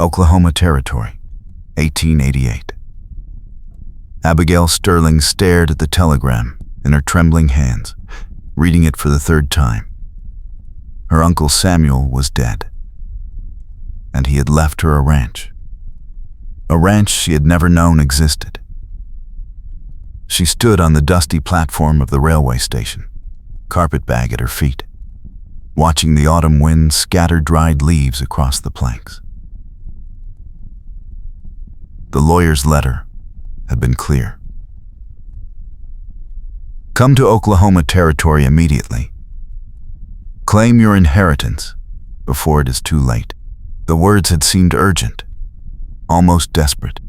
Oklahoma Territory, 1888. Abigail Sterling stared at the telegram in her trembling hands, reading it for the third time. Her uncle Samuel was dead, and he had left her a ranch she had never known existed. She stood on the dusty platform of the railway station, carpetbag at her feet, watching the autumn wind scatter dried leaves across the planks. The lawyer's letter had been clear. Come to Oklahoma Territory immediately. Claim your inheritance before it is too late. The words had seemed urgent, almost desperate.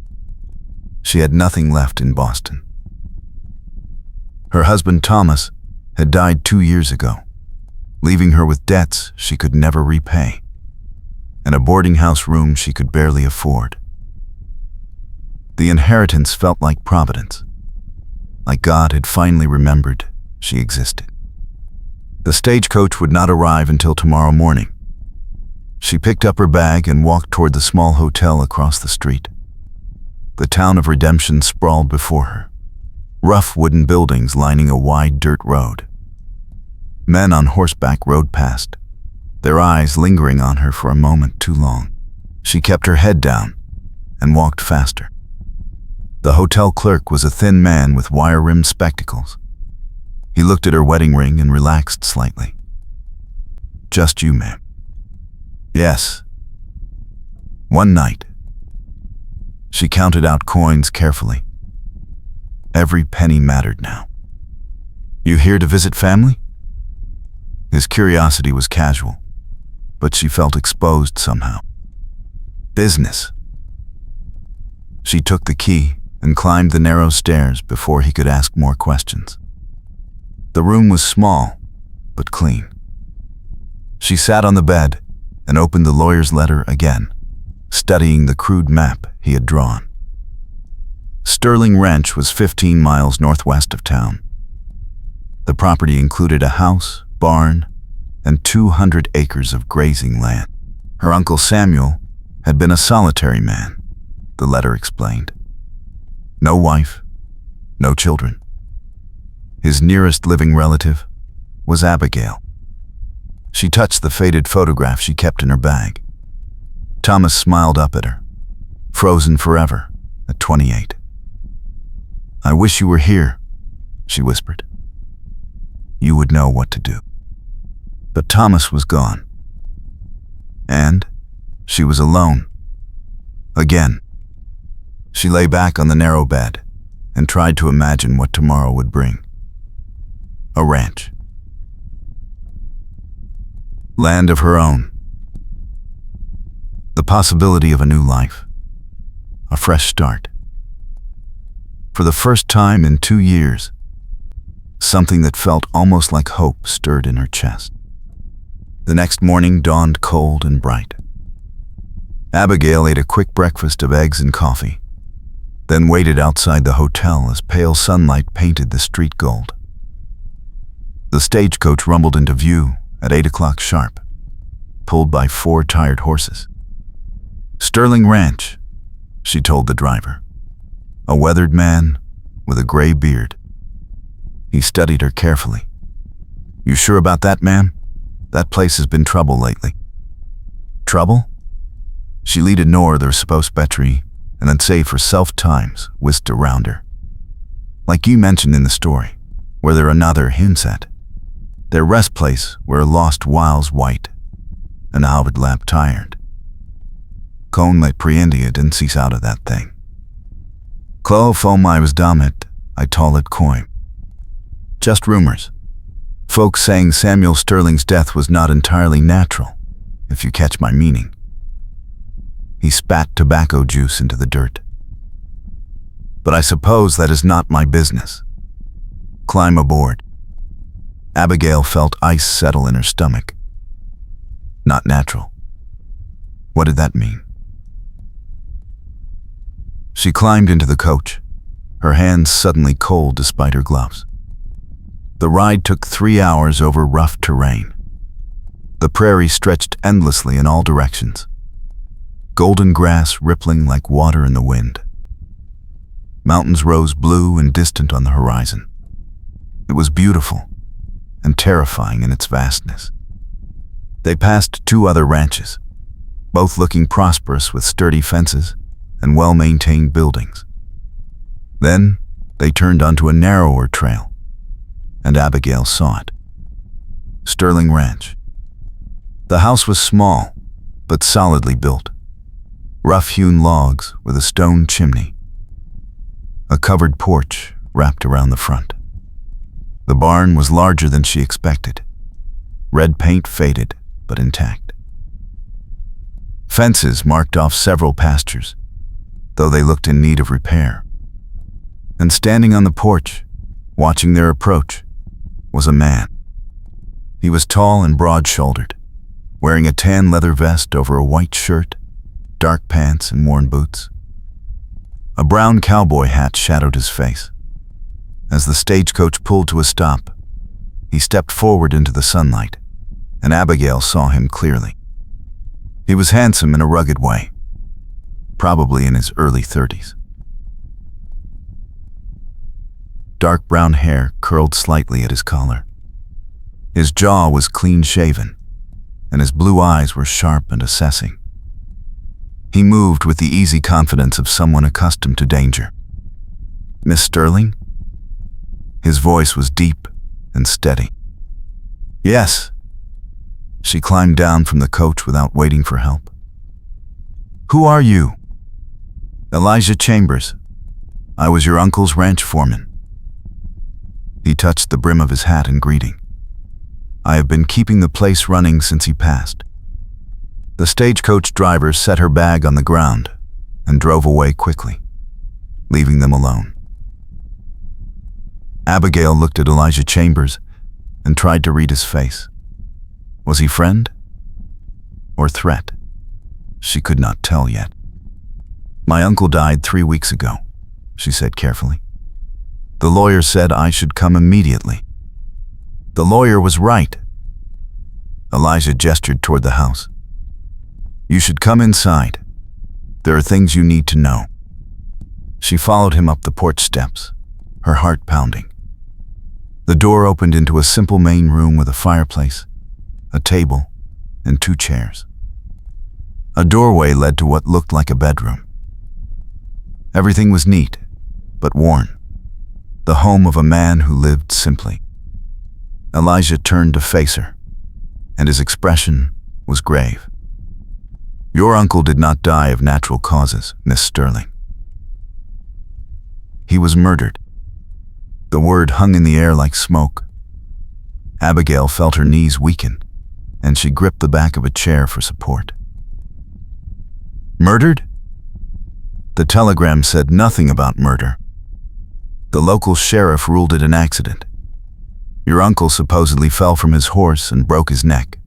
She had nothing left in Boston. Her husband Thomas had died 2 years ago, leaving her with debts she could never repay, and a boarding house room she could barely afford. The inheritance felt like providence, like God had finally remembered she existed. The stagecoach would not arrive until tomorrow morning. She picked up her bag and walked toward the small hotel across the street. The town of Redemption sprawled before her, rough wooden buildings lining a wide dirt road. Men on horseback rode past, their eyes lingering on her for a moment too long. She kept her head down and walked faster. The hotel clerk was a thin man with wire-rimmed spectacles. He looked at her wedding ring and relaxed slightly. Just you, ma'am. Yes. One night. She counted out coins carefully. Every penny mattered now. You here to visit family? His curiosity was casual, but she felt exposed somehow. Business. She took the key and climbed the narrow stairs before he could ask more questions. The room was small, but clean. She sat on the bed and opened the lawyer's letter again, studying the crude map he had drawn. Sterling Ranch was 15 miles northwest of town. The property included a house, barn, and 200 acres of grazing land. Her uncle Samuel had been a solitary man, the letter explained. No wife, no children. His nearest living relative was Abigail. She touched the faded photograph she kept in her bag. Thomas smiled up at her, frozen forever at 28. I wish you were here, she whispered. You would know what to do. But Thomas was gone. And she was alone. Again. She lay back on the narrow bed and tried to imagine what tomorrow would bring. A ranch. Land of her own. The possibility of a new life. A fresh start. For the first time in 2 years, something that felt almost like hope stirred in her chest. The next morning dawned cold and bright. Abigail ate a quick breakfast of eggs and coffee, then waited outside the hotel as pale sunlight painted the street gold. The stagecoach rumbled into view at 8 o'clock sharp, pulled by 4 tired horses. Sterling Ranch, she told the driver. A weathered man with a gray beard. He studied her carefully. You sure about that, ma'am? That place has been trouble lately. Trouble? She leaded nor their supposed betry, and then save for self-times whisked around her. Like you mentioned in the story, where there another hints at. Their rest place where a lost whiles white, and Alvid lap tired. Con let preendia didn't cease out of that thing. Clo fomai was damit, I tall it coin. Just rumors. Folks saying Samuel Sterling's death was not entirely natural, if you catch my meaning. He spat tobacco juice into the dirt. But I suppose that is not my business. Climb aboard. Abigail felt ice settle in her stomach. Not natural. What did that mean? She climbed into the coach, her hands suddenly cold despite her gloves. The ride took 3 hours over rough terrain. The prairie stretched endlessly in all directions. golden grass rippling like water in the wind. Mountains rose blue and distant on the horizon. It was beautiful and terrifying in its vastness. They passed 2 other ranches, both looking prosperous with sturdy fences and well-maintained buildings. Then they turned onto a narrower trail, and Abigail saw it. Sterling Ranch. The house was small, but solidly built. Rough-hewn logs with a stone chimney. A covered porch wrapped around the front. The barn was larger than she expected. Red paint faded, but intact. Fences marked off several pastures, though they looked in need of repair. And standing on the porch, watching their approach, was a man. He was tall and broad-shouldered, wearing a tan leather vest over a white shirt, dark pants, and worn boots. A brown cowboy hat shadowed his face. As the stagecoach pulled to a stop, he stepped forward into the sunlight, and Abigail saw him clearly. He was handsome in a rugged way, probably in his early 30s. Dark brown hair curled slightly at his collar. His jaw was clean-shaven, and his blue eyes were sharp and assessing. He moved with the easy confidence of someone accustomed to danger. "Miss Sterling?" His voice was deep and steady. "Yes." She climbed down from the coach without waiting for help. "Who are you?" "Elijah Chambers. I was your uncle's ranch foreman." He touched the brim of his hat in greeting. "I have been keeping the place running since he passed." The stagecoach driver set her bag on the ground and drove away quickly, leaving them alone. Abigail looked at Elijah Chambers and tried to read his face. Was he friend or threat? She could not tell yet. "My uncle died 3 weeks ago," she said carefully. "The lawyer said I should come immediately." The lawyer was right. Elijah gestured toward the house. "You should come inside. There are things you need to know." She followed him up the porch steps, her heart pounding. The door opened into a simple main room with a fireplace, a table, and 2 chairs. A doorway led to what looked like a bedroom. Everything was neat, but worn. The home of a man who lived simply. Elijah turned to face her, and his expression was grave. "Your uncle did not die of natural causes, Miss Sterling. He was murdered." The word hung in the air like smoke. Abigail felt her knees weaken, and she gripped the back of a chair for support. "Murdered?" The telegram said nothing about murder. The local sheriff ruled it an accident. Your uncle supposedly fell from his horse and broke his neck.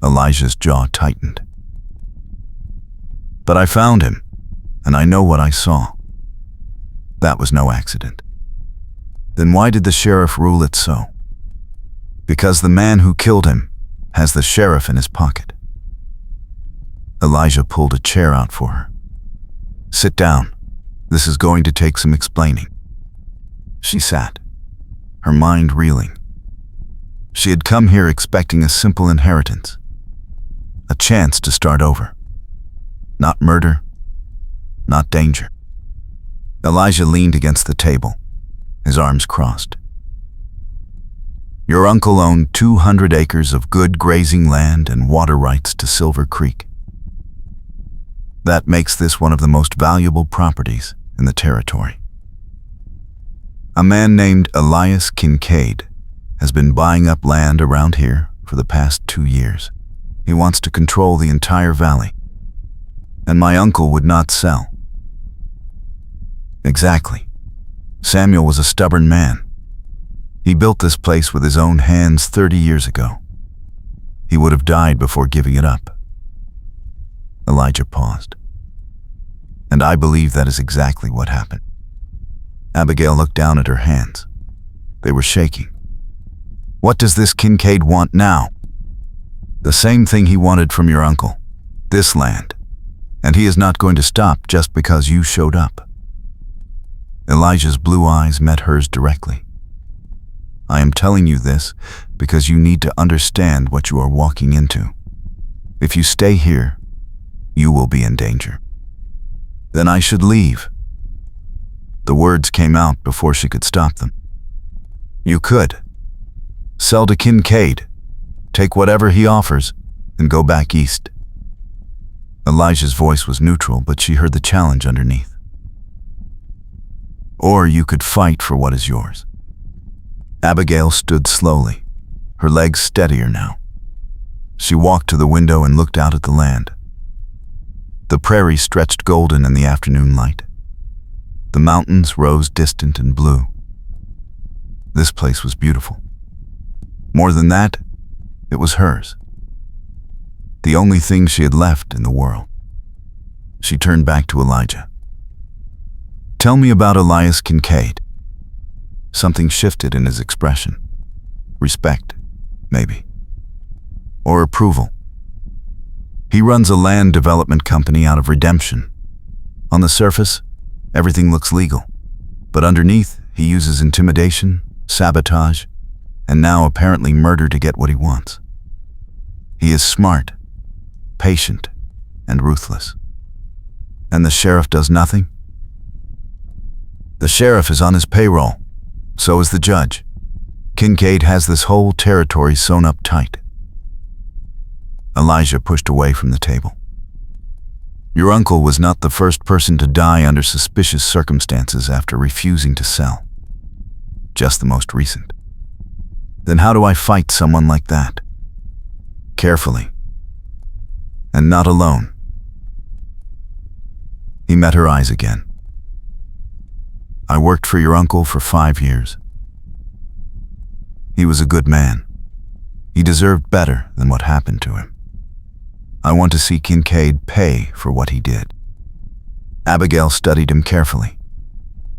Elijah's jaw tightened. "But I found him, and I know what I saw. That was no accident." "Then why did the sheriff rule it so?" "Because the man who killed him has the sheriff in his pocket." Elijah pulled a chair out for her. "Sit down. This is going to take some explaining." She sat, her mind reeling. She had come here expecting a simple inheritance, a chance to start over. Not murder, not danger. Elijah leaned against the table, his arms crossed. "Your uncle owned 200 acres of good grazing land and water rights to Silver Creek. That makes this one of the most valuable properties in the territory. A man named Elias Kincaid has been buying up land around here for the past 2 years. He wants to control the entire valley, and my uncle would not sell." "Exactly. Samuel was a stubborn man. He built this place with his own hands 30 years ago. He would have died before giving it up." Elijah paused. "And I believe that is exactly what happened." Abigail looked down at her hands. They were shaking. "What does this Kincaid want now?" "The same thing he wanted from your uncle. This land, And he is not going to stop just because you showed up. Elijah's blue eyes met hers directly. I am telling you this because you need to understand what you are walking into. If you stay here, you will be in danger. Then I should leave. The words came out before she could stop them. You could. Sell to Kincaid, take whatever he offers, and go back east. Elijah's voice was neutral, but she heard the challenge underneath. Or you could fight for what is yours. Abigail stood slowly, her legs steadier now. She walked to the window and looked out at the land. The prairie stretched golden in the afternoon light. The mountains rose distant and blue. This place was beautiful. More than that, it was hers. The only thing she had left in the world. She turned back to Elijah. Tell me about Elias Kincaid. Something shifted in his expression. Respect, maybe. Or approval. He runs a land development company out of Redemption. On the surface, everything looks legal. But underneath, he uses intimidation, sabotage, and now apparently murder to get what he wants. He is smart, patient, and ruthless. And the sheriff does nothing? The sheriff is on his payroll. So is the judge. Kincaid has this whole territory sewn up tight. Elijah pushed away from the table. Your uncle was not the first person to die under suspicious circumstances after refusing to sell. Just the most recent. Then how do I fight someone like that? Carefully. And not alone. He met her eyes again. I worked for your uncle for 5 years. He was a good man. He deserved better than what happened to him. I want to see Kincaid pay for what he did. Abigail studied him carefully.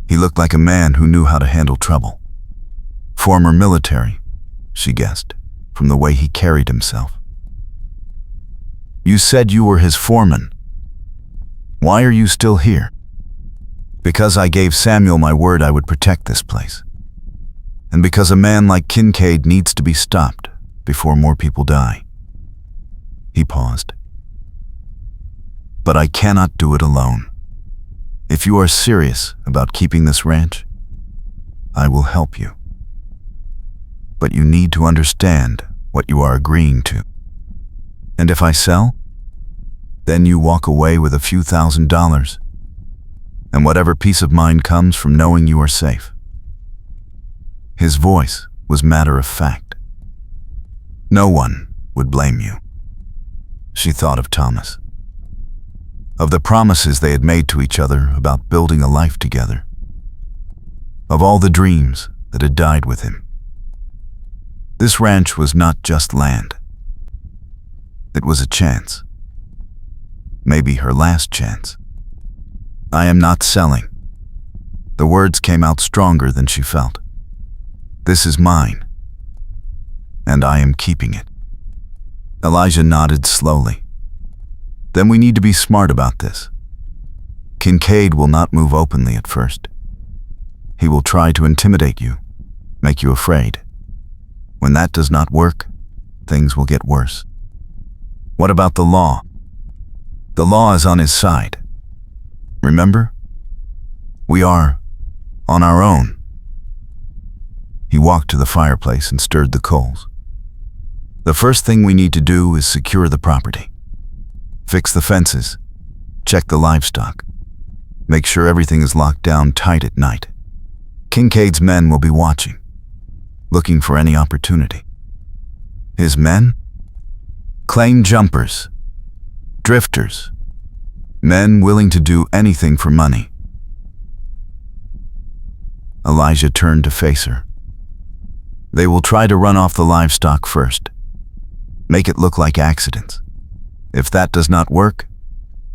He looked like a man who knew how to handle trouble. Former military, she guessed, from the way he carried himself. You said you were his foreman. Why are you still here? Because I gave Samuel my word I would protect this place. And because a man like Kincaid needs to be stopped before more people die. He paused. But I cannot do it alone. If you are serious about keeping this ranch, I will help you. But you need to understand what you are agreeing to. And if I sell, then you walk away with a few $1,000s. And whatever peace of mind comes from knowing you are safe. His voice was matter of fact. No one would blame you. She thought of Thomas. Of the promises they had made to each other about building a life together. Of all the dreams that had died with him. This ranch was not just land. It was a chance. Maybe her last chance. I am not selling. The words came out stronger than she felt. This is mine, and I am keeping it. Elijah nodded slowly. Then we need to be smart about this. Kincaid will not move openly at first. He will try to intimidate you, make you afraid. When that does not work, things will get worse. What about the law? The law is on his side. Remember? We are on our own. He walked to the fireplace and stirred the coals. The first thing we need to do is secure the property. Fix the fences. Check the livestock. Make sure everything is locked down tight at night. Kincaid's men will be watching, looking for any opportunity. His men? Claim jumpers, drifters, men willing to do anything for money. Elijah turned to face her. They will try to run off the livestock first. Make it look like accidents. If that does not work,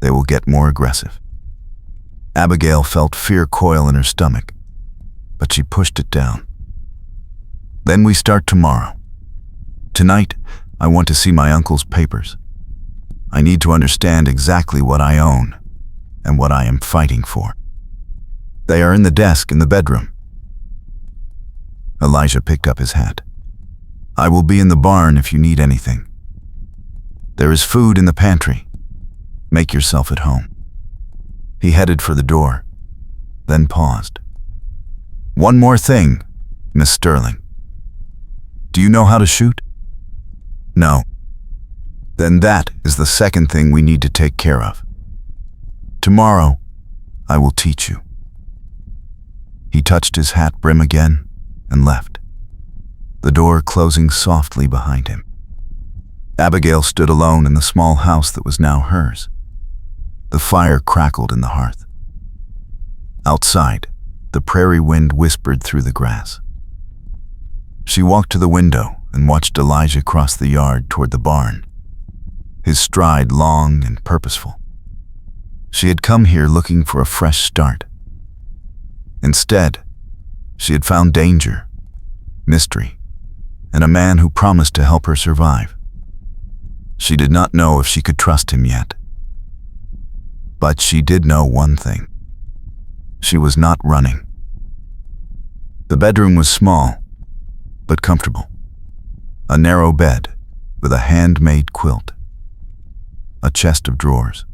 they will get more aggressive. Abigail felt fear coil in her stomach, but she pushed it down. Then we start tomorrow. Tonight, I want to see my uncle's papers. I need to understand exactly what I own and what I am fighting for. They are in the desk in the bedroom. Elijah picked up his hat. I will be in the barn if you need anything. There is food in the pantry. Make yourself at home. He headed for the door, then paused. One more thing, Miss Sterling. Do you know how to shoot? No. Then that is the second thing we need to take care of. Tomorrow, I will teach you. He touched his hat brim again and left, the door closing softly behind him. Abigail stood alone in the small house that was now hers. The fire crackled in the hearth. Outside, the prairie wind whispered through the grass. She walked to the window and watched Elijah cross the yard toward the barn, his stride long and purposeful. She had come here looking for a fresh start. Instead, she had found danger, mystery, and a man who promised to help her survive. She did not know if she could trust him yet. But she did know one thing. She was not running. The bedroom was small, but comfortable. A narrow bed with a handmade quilt, a chest of drawers,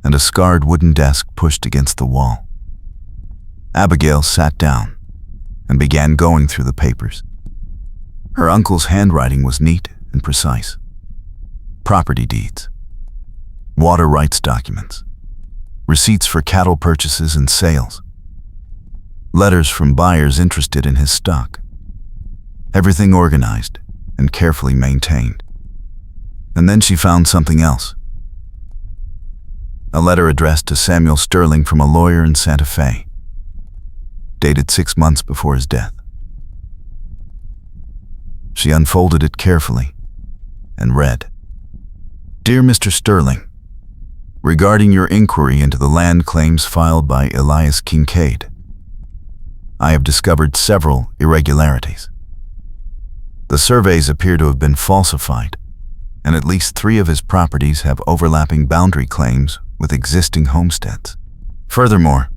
and a scarred wooden desk pushed against the wall. Abigail sat down and began going through the papers. Her uncle's handwriting was neat and precise. Property deeds, water rights documents, receipts for cattle purchases and sales, letters from buyers interested in his stock. Everything organized and carefully maintained. And then she found something else. A letter addressed to Samuel Sterling from a lawyer in Santa Fe, dated 6 months before his death. She unfolded it carefully and read, Dear Mr. Sterling, regarding your inquiry into the land claims filed by Elias Kincaid, I have discovered several irregularities. The surveys appear to have been falsified, and at least 3 of his properties have overlapping boundary claims with existing homesteads. Furthermore,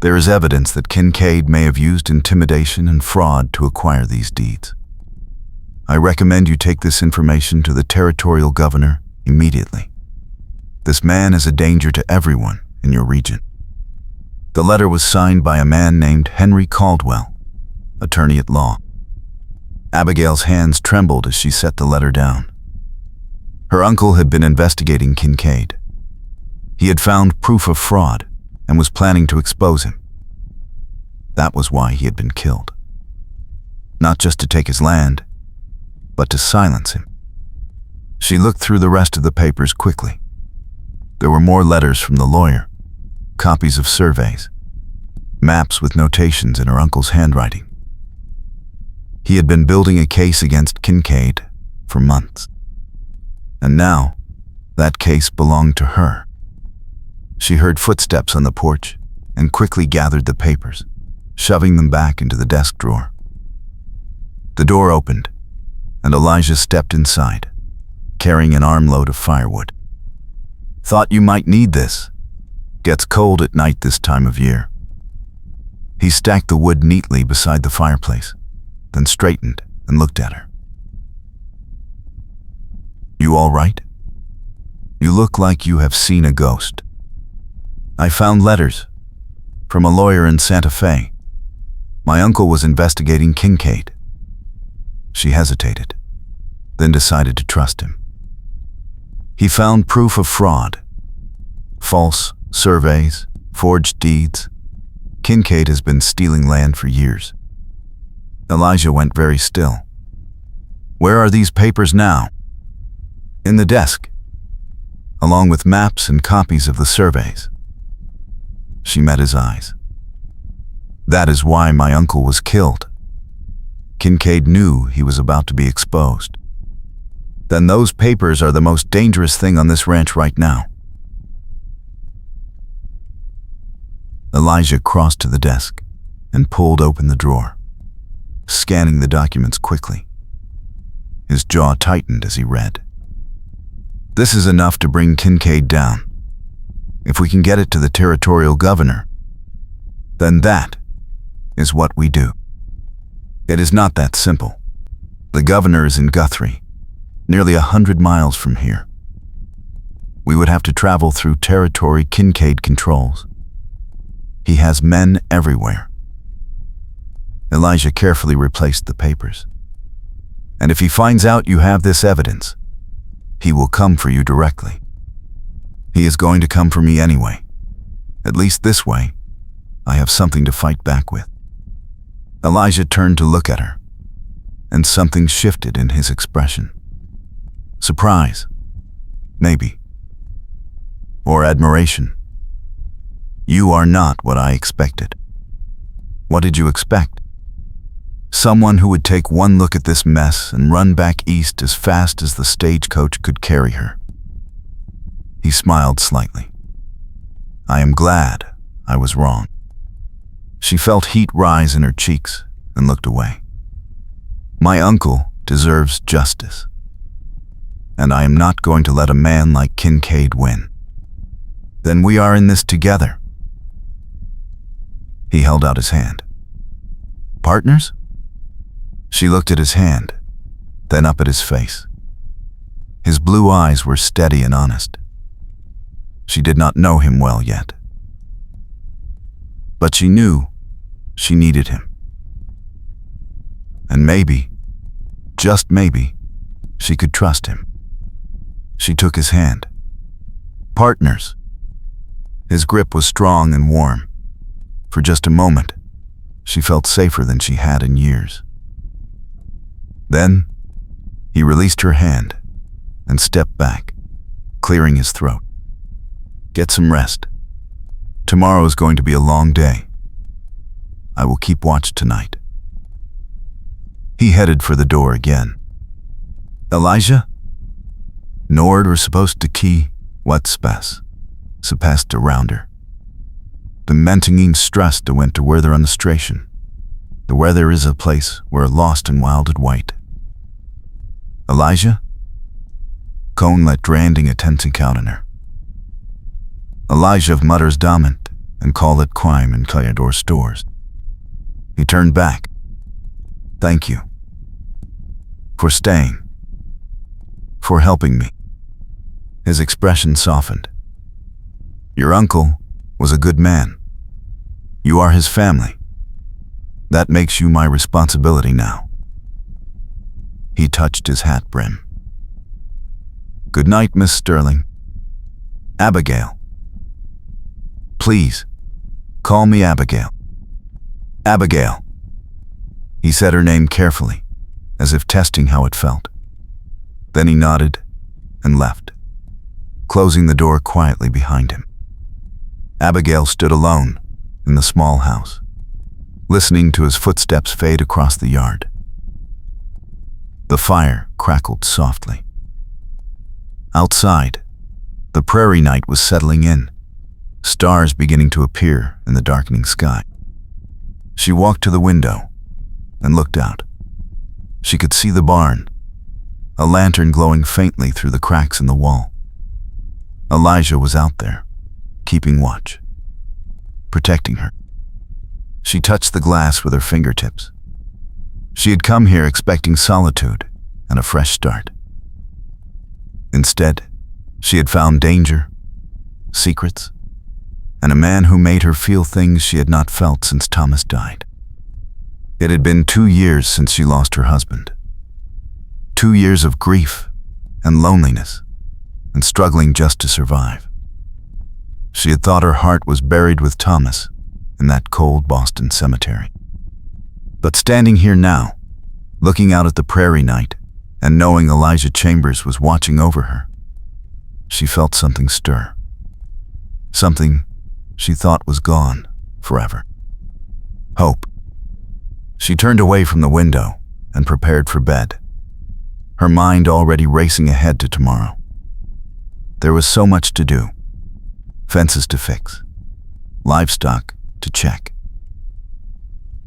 there is evidence that Kincaid may have used intimidation and fraud to acquire these deeds. I recommend you take this information to the territorial governor immediately. This man is a danger to everyone in your region. The letter was signed by a man named Henry Caldwell, attorney at law. Abigail's hands trembled as she set the letter down. Her uncle had been investigating Kincaid. He had found proof of fraud and was planning to expose him. That was why he had been killed. Not just to take his land, but to silence him. She looked through the rest of the papers quickly. There were more letters from the lawyer, copies of surveys, maps with notations in her uncle's handwriting. He had been building a case against Kincaid for months. And now, that case belonged to her. She heard footsteps on the porch and quickly gathered the papers, shoving them back into the desk drawer. The door opened, and Elijah stepped inside, carrying an armload of firewood. Thought you might need this. Gets cold at night this time of year. He stacked the wood neatly beside the fireplace, then straightened and looked at her. You all right? You look like you have seen a ghost. I found letters from a lawyer in Santa Fe. My uncle was investigating Kincaid. She hesitated, then decided to trust him. He found proof of fraud, false surveys, forged deeds. Kincaid has been stealing land for years. Elijah went very still. Where are these papers now? In the desk, along with maps and copies of the surveys. She met his eyes. That is why my uncle was killed. Kincaid knew he was about to be exposed. Then those papers are the most dangerous thing on this ranch right now. Elijah crossed to the desk and pulled open the drawer, scanning the documents quickly. His jaw tightened as he read. This is enough to bring Kincaid down. If we can get it to the territorial governor, then that is what we do. It is not that simple. The governor is in Guthrie, nearly 100 miles from here. We would have to travel through territory Kincaid controls. He has men everywhere. Elijah carefully replaced the papers. And if he finds out you have this evidence, he will come for you directly. He is going to come for me anyway. At least this way, I have something to fight back with. Elijah turned to look at her, and something shifted in his expression. Surprise, maybe, or admiration. You are not what I expected. What did you expect? Someone who would take one look at this mess and run back east as fast as the stagecoach could carry her. He smiled slightly. I am glad I was wrong. She felt heat rise in her cheeks and looked away. My uncle deserves justice, and I am not going to let a man like Kincaid win. Then we are in this together. He held out his hand. Partners? She looked at his hand, then up at his face. His blue eyes were steady and honest. She did not know him well yet, but she knew she needed him. And maybe, just maybe, she could trust him. She took his hand. Partners. His grip was strong and warm. For just a moment, she felt safer than she had in years. Then, he released her hand and stepped back, clearing his throat. Get some rest. Tomorrow is going to be a long day. I will keep watch tonight. He headed for the door again. Elijah? Nord were supposed to key what space, supposed around her. The mentingen stressed to went to where they're on the station. The where there is a place where lost and wilded white. Elijah? Cone let dranding a tense count her. Elijah mutters dominant and call it crime in Clayador stores. He turned back. Thank you. For staying. For helping me. His expression softened. Your uncle was a good man. You are his family. That makes you my responsibility now. He touched his hat brim. Good night, Miss Sterling. Abigail. Please, call me Abigail. Abigail. He said her name carefully, as if testing how it felt. Then he nodded and left, closing the door quietly behind him. Abigail stood alone in the small house, listening to his footsteps fade across the yard. The fire crackled softly. Outside, the prairie night was settling in, stars beginning to appear in the darkening sky. She walked to the window and looked out. She could see the barn, a lantern glowing faintly through the cracks in the wall. Elijah was out there, keeping watch, protecting her. She touched the glass with her fingertips. She had come here expecting solitude and a fresh start. Instead, she had found danger, secrets, and a man who made her feel things she had not felt since Thomas died. It had been 2 years since she lost her husband. 2 years of grief and loneliness and struggling just to survive. She had thought her heart was buried with Thomas in that cold Boston cemetery. But standing here now, looking out at the prairie night and knowing Elijah Chambers was watching over her, she felt something stir. Something she thought was gone forever. Hope. She turned away from the window and prepared for bed, her mind already racing ahead to tomorrow. There was so much to do. Fences to fix, livestock to check,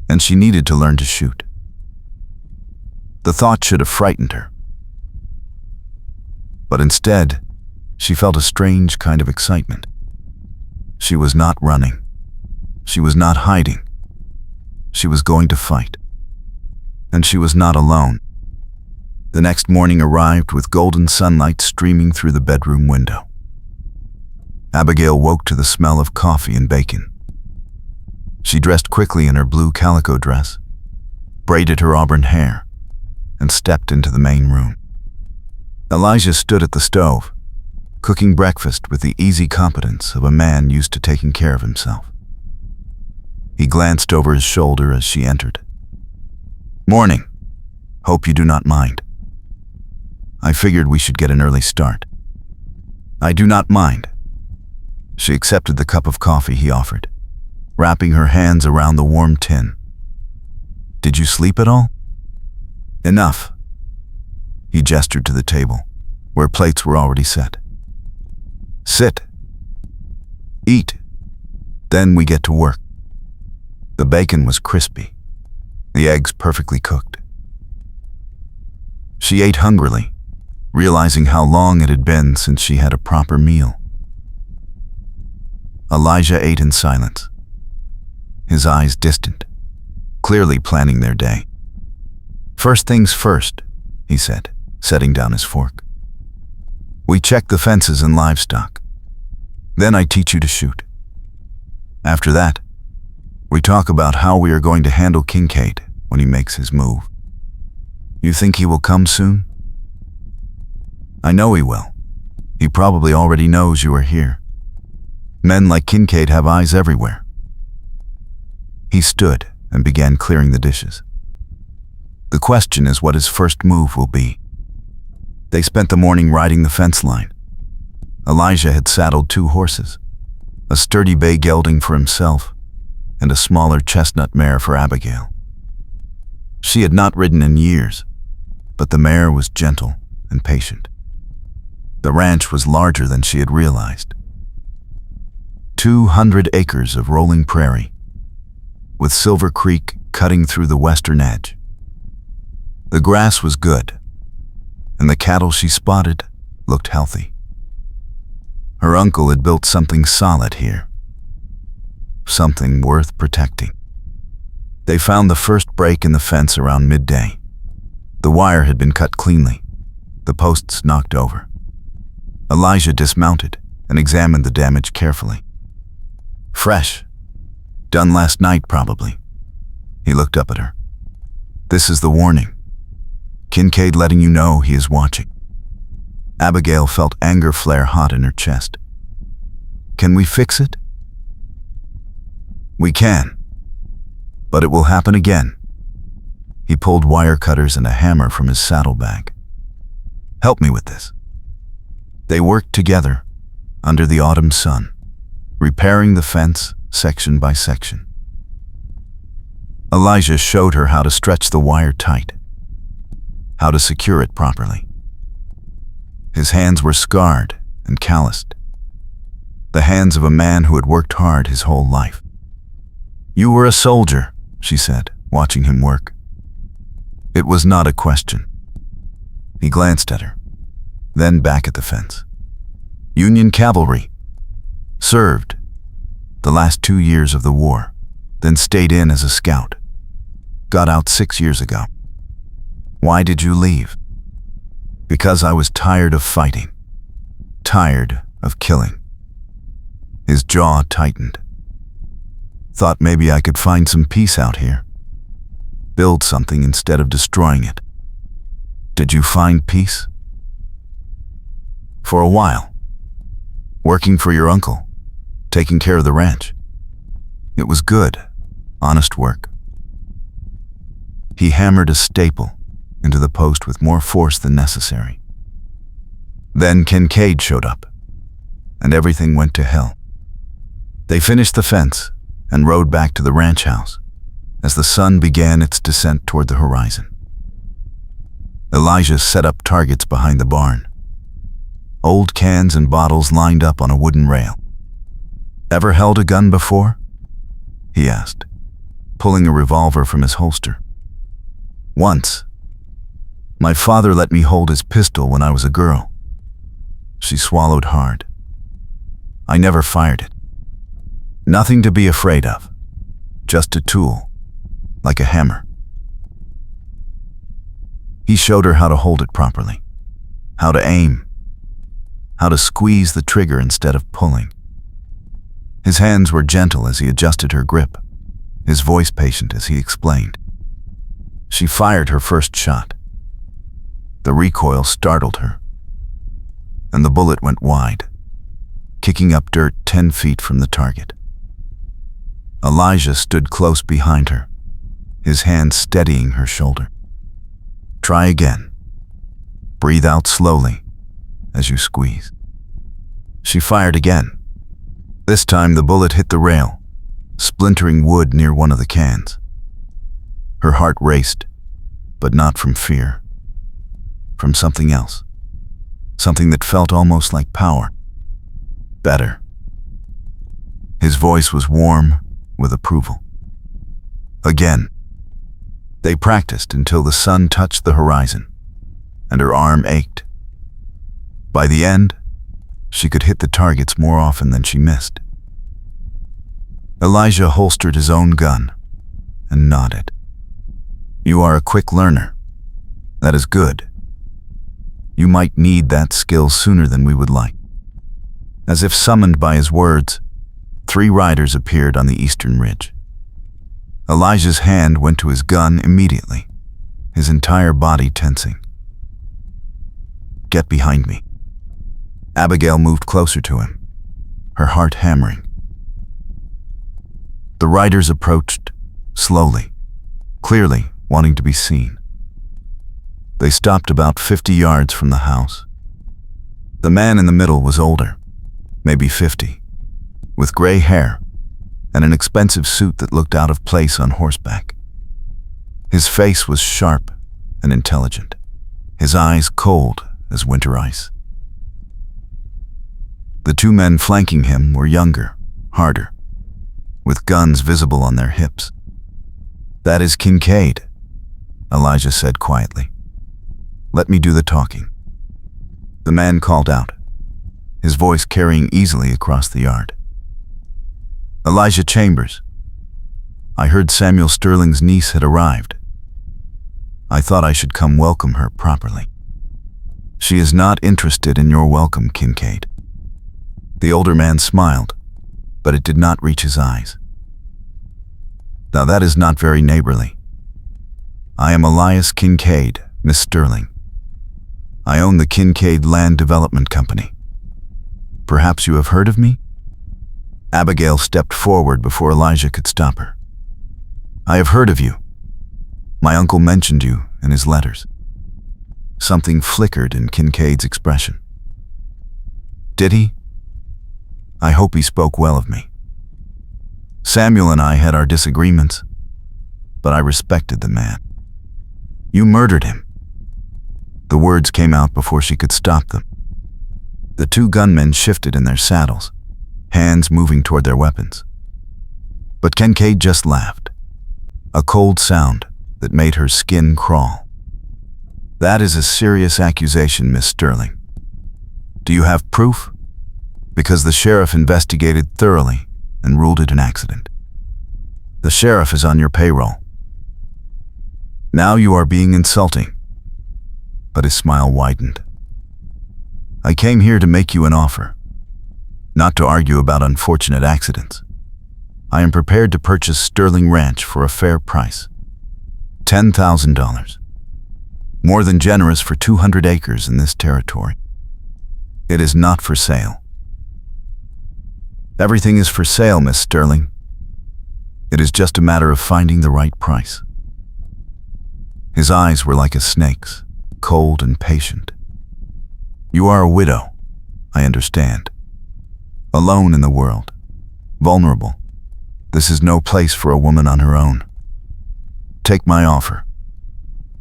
and she needed to learn to shoot. The thought should have frightened her, but instead, She felt a strange kind of excitement. She was not running. She was not hiding. She was going to fight. And she was not alone. The next morning arrived with golden sunlight streaming through the bedroom window. Abigail woke to the smell of coffee and bacon. She dressed quickly in her blue calico dress, braided her auburn hair, and stepped into the main room. Elijah stood at the stove, cooking breakfast with the easy competence of a man used to taking care of himself. He glanced over his shoulder as she entered. "Morning. Hope you do not mind. I figured we should get an early start." "I do not mind." She accepted the cup of coffee he offered, wrapping her hands around the warm tin. "Did you sleep at all?" "Enough." He gestured to the table, where plates were already set. "Sit. Eat. Then we get to work." The bacon was crispy, the eggs perfectly cooked. She ate hungrily, realizing how long it had been since she had a proper meal. Elijah ate in silence, his eyes distant, clearly planning their day. "First things first," he said, setting down his fork. "We check the fences and livestock. Then I teach you to shoot. After that, we talk about how we are going to handle Kincaid when he makes his move. You think he will come soon?" "I know he will. He probably already knows you are here. Men like Kincaid have eyes everywhere." He stood and began clearing the dishes. The question is what his first move will be. They spent the morning riding the fence line. Elijah had saddled 2 horses, a sturdy bay gelding for himself and a smaller chestnut mare for Abigail. She had not ridden in years, but the mare was gentle and patient. The ranch was larger than she had realized. 200 acres of rolling prairie, with Silver Creek cutting through the western edge. The grass was good, and the cattle she spotted looked healthy. Her uncle had built something solid here, something worth protecting. They found the first break in the fence around midday. The wire had been cut cleanly, the posts knocked over. Elijah dismounted and examined the damage carefully. "Fresh. Done last night, probably." He looked up at her. "This is the warning. Kincaid letting you know he is watching." Abigail felt anger flare hot in her chest. "Can we fix it?" "We can. But it will happen again." He pulled wire cutters and a hammer from his saddlebag. "Help me with this." They worked together under the autumn sun, repairing the fence section by section. Elijah showed her how to stretch the wire tight, how to secure it properly. His hands were scarred and calloused, the hands of a man who had worked hard his whole life. "You were a soldier," she said, watching him work. It was not a question. He glanced at her, then back at the fence. "Union cavalry. Served the last 2 years of the war, then stayed in as a scout. Got out 6 years ago." "Why did you leave?" "Because I was tired of fighting. Tired of killing." His jaw tightened. "Thought maybe I could find some peace out here. Build something instead of destroying it." "Did you find peace?" "For a while. Working for your uncle, taking care of the ranch. It was good, honest work." He hammered a staple into the post with more force than necessary. Then Kincaid showed up, and everything went to hell. They finished the fence and rode back to the ranch house as the sun began its descent toward the horizon. Elijah set up targets behind the barn. Old cans and bottles lined up on a wooden rail. "Ever held a gun before?" he asked, pulling a revolver from his holster. "Once. My father let me hold his pistol when I was a girl. She swallowed hard. I never fired it. Nothing to be afraid of. Just a tool, like a hammer. He showed her how to hold it properly, how to aim, how to squeeze the trigger instead of pulling. His hands were gentle as he adjusted her grip, his voice patient as he explained. She fired her first shot. The recoil startled her, and the bullet went wide, kicking up dirt 10 feet from the target. Elijah stood close behind her, his hand steadying her shoulder. Try again. Breathe out slowly as you squeeze. She fired again. This time the bullet hit the rail, splintering wood near one of the cans. Her heart raced, but not from fear. From something else. Something that felt almost like power. Better. His voice was warm with approval. Again. They practiced until the sun touched the horizon, and her arm ached. By the end, she could hit the targets more often than she missed. Elijah holstered his own gun and nodded. You are a quick learner. That is good. You might need that skill sooner than we would like. As if summoned by his words, 3 riders appeared on the eastern ridge. Elijah's hand went to his gun immediately, his entire body tensing. Get behind me. Abigail moved closer to him, her heart hammering. The riders approached, slowly, clearly wanting to be seen. They stopped about 50 yards from the house. The man in the middle was older, maybe 50, with gray hair and an expensive suit that looked out of place on horseback. His face was sharp and intelligent, his eyes cold as winter ice. The 2 men flanking him were younger, harder, with guns visible on their hips. That is Kincaid, Elijah said quietly. Let me do the talking. The man called out, his voice carrying easily across the yard. Elijah Chambers. I heard Samuel Sterling's niece had arrived. I thought I should come welcome her properly. She is not interested in your welcome, Kincaid. The older man smiled, but it did not reach his eyes. Now that is not very neighborly. I am Elias Kincaid, Miss Sterling. I own the Kincaid Land Development Company. Perhaps you have heard of me? Abigail stepped forward before Elijah could stop her. I have heard of you. My uncle mentioned you in his letters. Something flickered in Kincaid's expression. Did he? I hope he spoke well of me. Samuel and I had our disagreements, but I respected the man. You murdered him. The words came out before she could stop them. The 2 gunmen shifted in their saddles, hands moving toward their weapons. But Kincaid just laughed, a cold sound that made her skin crawl. That is a serious accusation, Miss Sterling. Do you have proof? Because the sheriff investigated thoroughly and ruled it an accident. The sheriff is on your payroll. Now you are being insulting. But his smile widened. I came here to make you an offer, not to argue about unfortunate accidents. I am prepared to purchase Sterling Ranch for a fair price. $10,000. More than generous for 200 acres in this territory. It is not for sale. Everything is for sale, Miss Sterling. It is just a matter of finding the right price. His eyes were like a snake's, cold and patient. You are a widow, I understand. Alone in the world, vulnerable. This is no place for a woman on her own. Take my offer.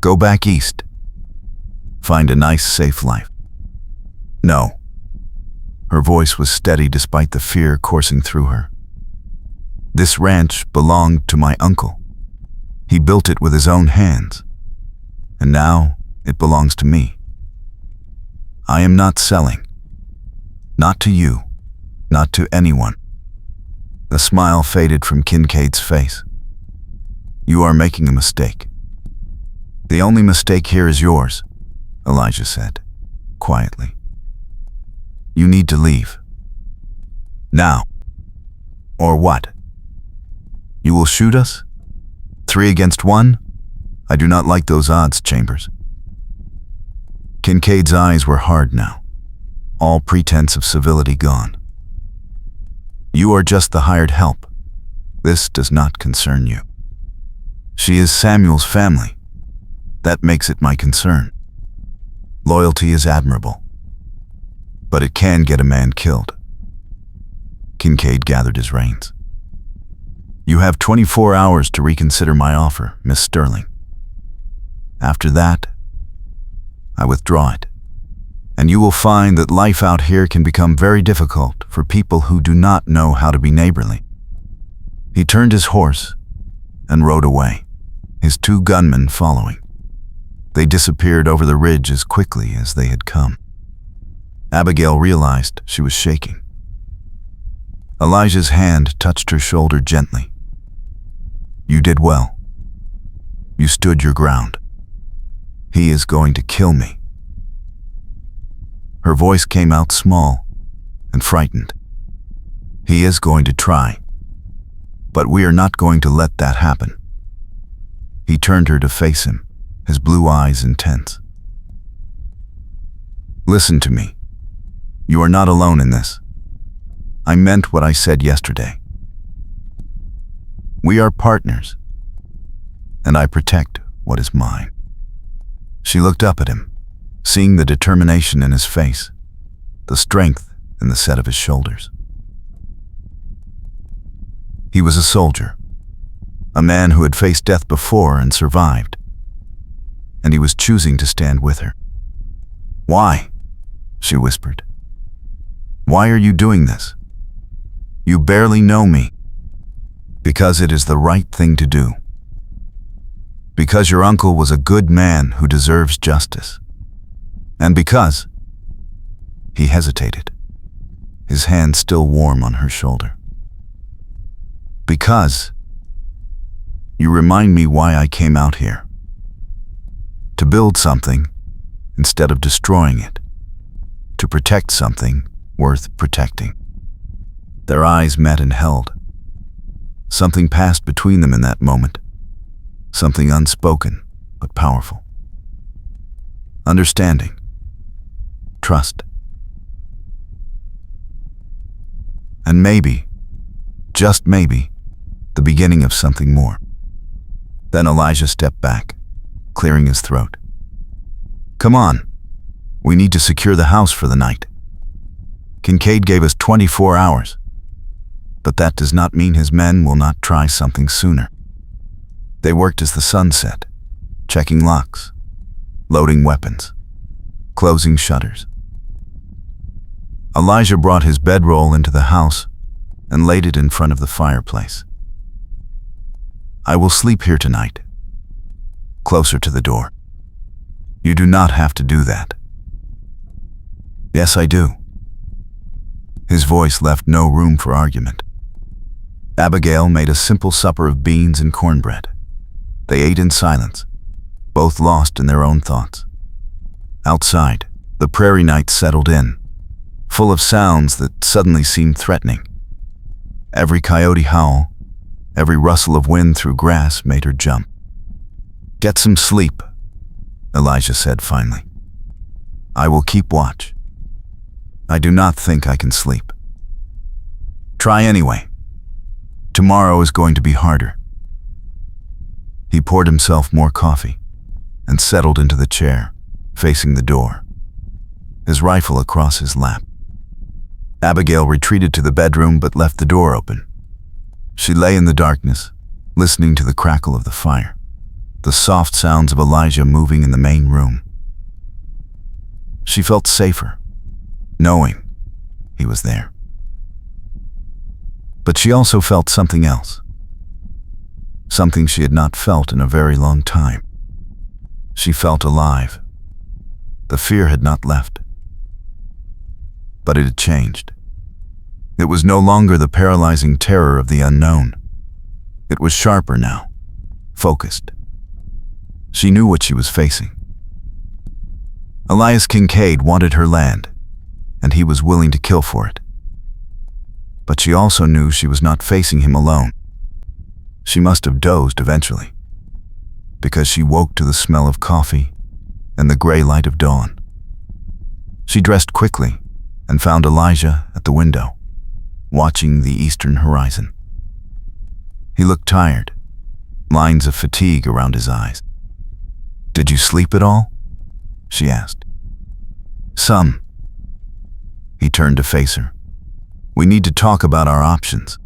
Go back east. Find a nice, safe life. No. Her voice was steady despite the fear coursing through her. This ranch belonged to my uncle. He built it with his own hands. And now it belongs to me. I am not selling. Not to you, not to anyone. The smile faded from Kincaid's face. You are making a mistake. The only mistake here is yours, Elijah said, quietly. You need to leave. Now. Or what? You will shoot us? 3 against 1? I do not like those odds, Chambers. Kincaid's eyes were hard now, all pretense of civility gone. You are just the hired help. This does not concern you. She is Samuel's family. That makes it my concern. Loyalty is admirable, but it can get a man killed. Kincaid gathered his reins. You have 24 hours to reconsider my offer, Miss Sterling. After that, I withdraw it, and you will find that life out here can become very difficult for people who do not know how to be neighborly. He turned his horse and rode away, his 2 gunmen following. They disappeared over the ridge as quickly as they had come. Abigail realized she was shaking. Elijah's hand touched her shoulder gently. You did well. You stood your ground. He is going to kill me. Her voice came out small and frightened. He is going to try, but we are not going to let that happen. He turned her to face him, his blue eyes intense. Listen to me. You are not alone in this. I meant what I said yesterday. We are partners, and I protect what is mine. She looked up at him, seeing the determination in his face, the strength in the set of his shoulders. He was a soldier, a man who had faced death before and survived, and he was choosing to stand with her. Why? She whispered. Why are you doing this? You barely know me. Because it is the right thing to do. Because your uncle was a good man who deserves justice. And because... He hesitated, his hand still warm on her shoulder. Because you remind me why I came out here. To build something instead of destroying it. To protect something worth protecting. Their eyes met and held. Something passed between them in that moment. Something unspoken, but powerful. Understanding. Trust. And maybe, just maybe, the beginning of something more. Then Elijah stepped back, clearing his throat. Come on. We need to secure the house for the night. Kincaid gave us 24 hours. But that does not mean his men will not try something sooner. They worked as the sun set, checking locks, loading weapons, closing shutters. Elijah brought his bedroll into the house and laid it in front of the fireplace. I will sleep here tonight, closer to the door. You do not have to do that. Yes, I do. His voice left no room for argument. Abigail made a simple supper of beans and cornbread. They ate in silence, both lost in their own thoughts. Outside, the prairie night settled in, full of sounds that suddenly seemed threatening. Every coyote howl, every rustle of wind through grass made her jump. Get some sleep, Elijah said finally. I will keep watch. I do not think I can sleep. Try anyway. Tomorrow is going to be harder. He poured himself more coffee and settled into the chair, facing the door, his rifle across his lap. Abigail retreated to the bedroom but left the door open. She lay in the darkness, listening to the crackle of the fire, the soft sounds of Elijah moving in the main room. She felt safer, knowing he was there. But she also felt something else, something she had not felt in a very long time. She felt alive. The fear had not left, But it had changed. It was no longer the paralyzing terror of the unknown. It was sharper now, focused. She knew what she was facing. Elias Kincaid wanted her land, and he was willing to kill for it. But she also knew she was not facing him alone. She must have dozed eventually, because she woke to the smell of coffee and the gray light of dawn. She dressed quickly and found Elijah at the window, watching the eastern horizon. He looked tired, lines of fatigue around his eyes. "Did you sleep at all?" she asked. "Some." He turned to face her. "We need to talk about our options."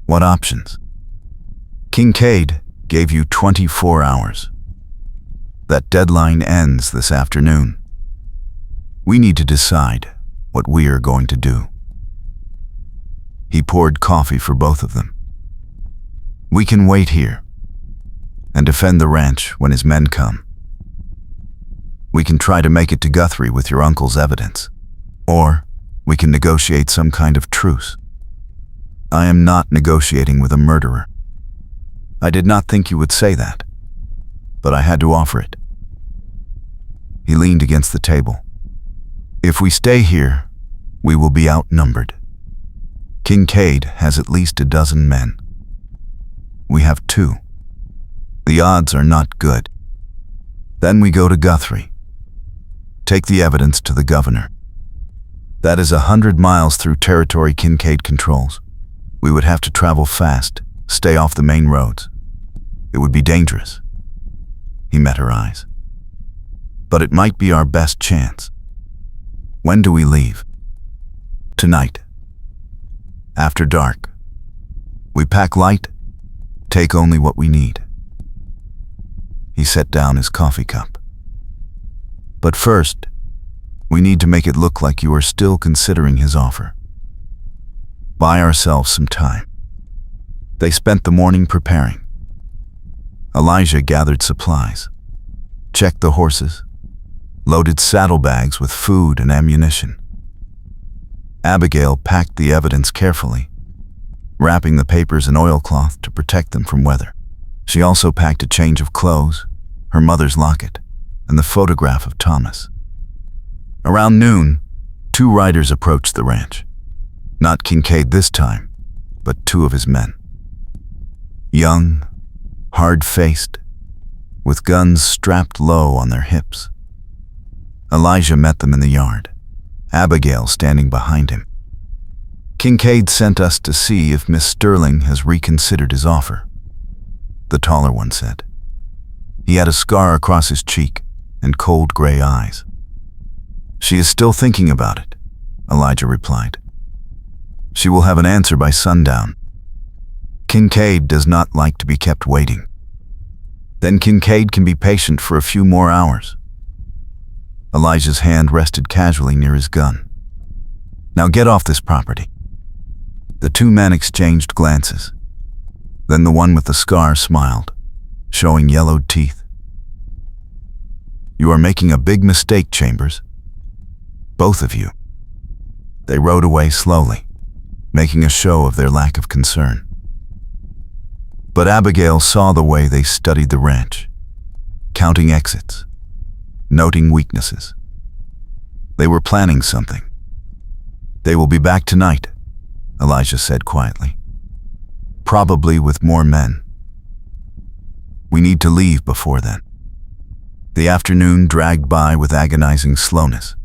"What options?" "Kincaid gave you 24 hours. That deadline ends this afternoon. We need to decide what we are going to do." He poured coffee for both of them. "We can wait here and defend the ranch when his men come. We can try to make it to Guthrie with your uncle's evidence, or we can negotiate some kind of truce. I am not negotiating with a murderer. I did not think you would say that, but I had to offer it." He leaned against the table. "If we stay here, we will be outnumbered. Kincaid has at least a dozen men. We have 2. The odds are not good. Then we go to Guthrie. Take the evidence to the governor. That is 100 miles through territory Kincaid controls. We would have to travel fast, stay off the main roads. It would be dangerous." He met her eyes. "But it might be our best chance. When do we leave?" "Tonight. After dark. We pack light, take only what we need." He set down his coffee cup. "But first, we need to make it look like you are still considering his offer. Buy ourselves some time." They spent the morning preparing. Elijah gathered supplies, checked the horses, loaded saddlebags with food and ammunition. Abigail packed the evidence carefully, wrapping the papers in oilcloth to protect them from weather. She also packed a change of clothes, her mother's locket, and the photograph of Thomas. Around noon, 2 riders approached the ranch. Not Kincaid this time, but 2 of his men. Young, hard-faced, with guns strapped low on their hips. Elijah met them in the yard, Abigail standing behind him. "Kincaid sent us to see if Miss Sterling has reconsidered his offer," the taller one said. He had a scar across his cheek and cold gray eyes. "She is still thinking about it," Elijah replied. "She will have an answer by sundown. Kincaid does not like to be kept waiting. Then Kincaid can be patient for a few more hours." Elijah's hand rested casually near his gun. "Now get off this property." The 2 men exchanged glances. Then the one with the scar smiled, showing yellowed teeth. "You are making a big mistake, Chambers. Both of you." They rode away slowly, making a show of their lack of concern. But Abigail saw the way they studied the ranch, counting exits, noting weaknesses. They were planning something. "They will be back tonight," Elijah said quietly. "Probably with more men. We need to leave before then." The afternoon dragged by with agonizing slowness.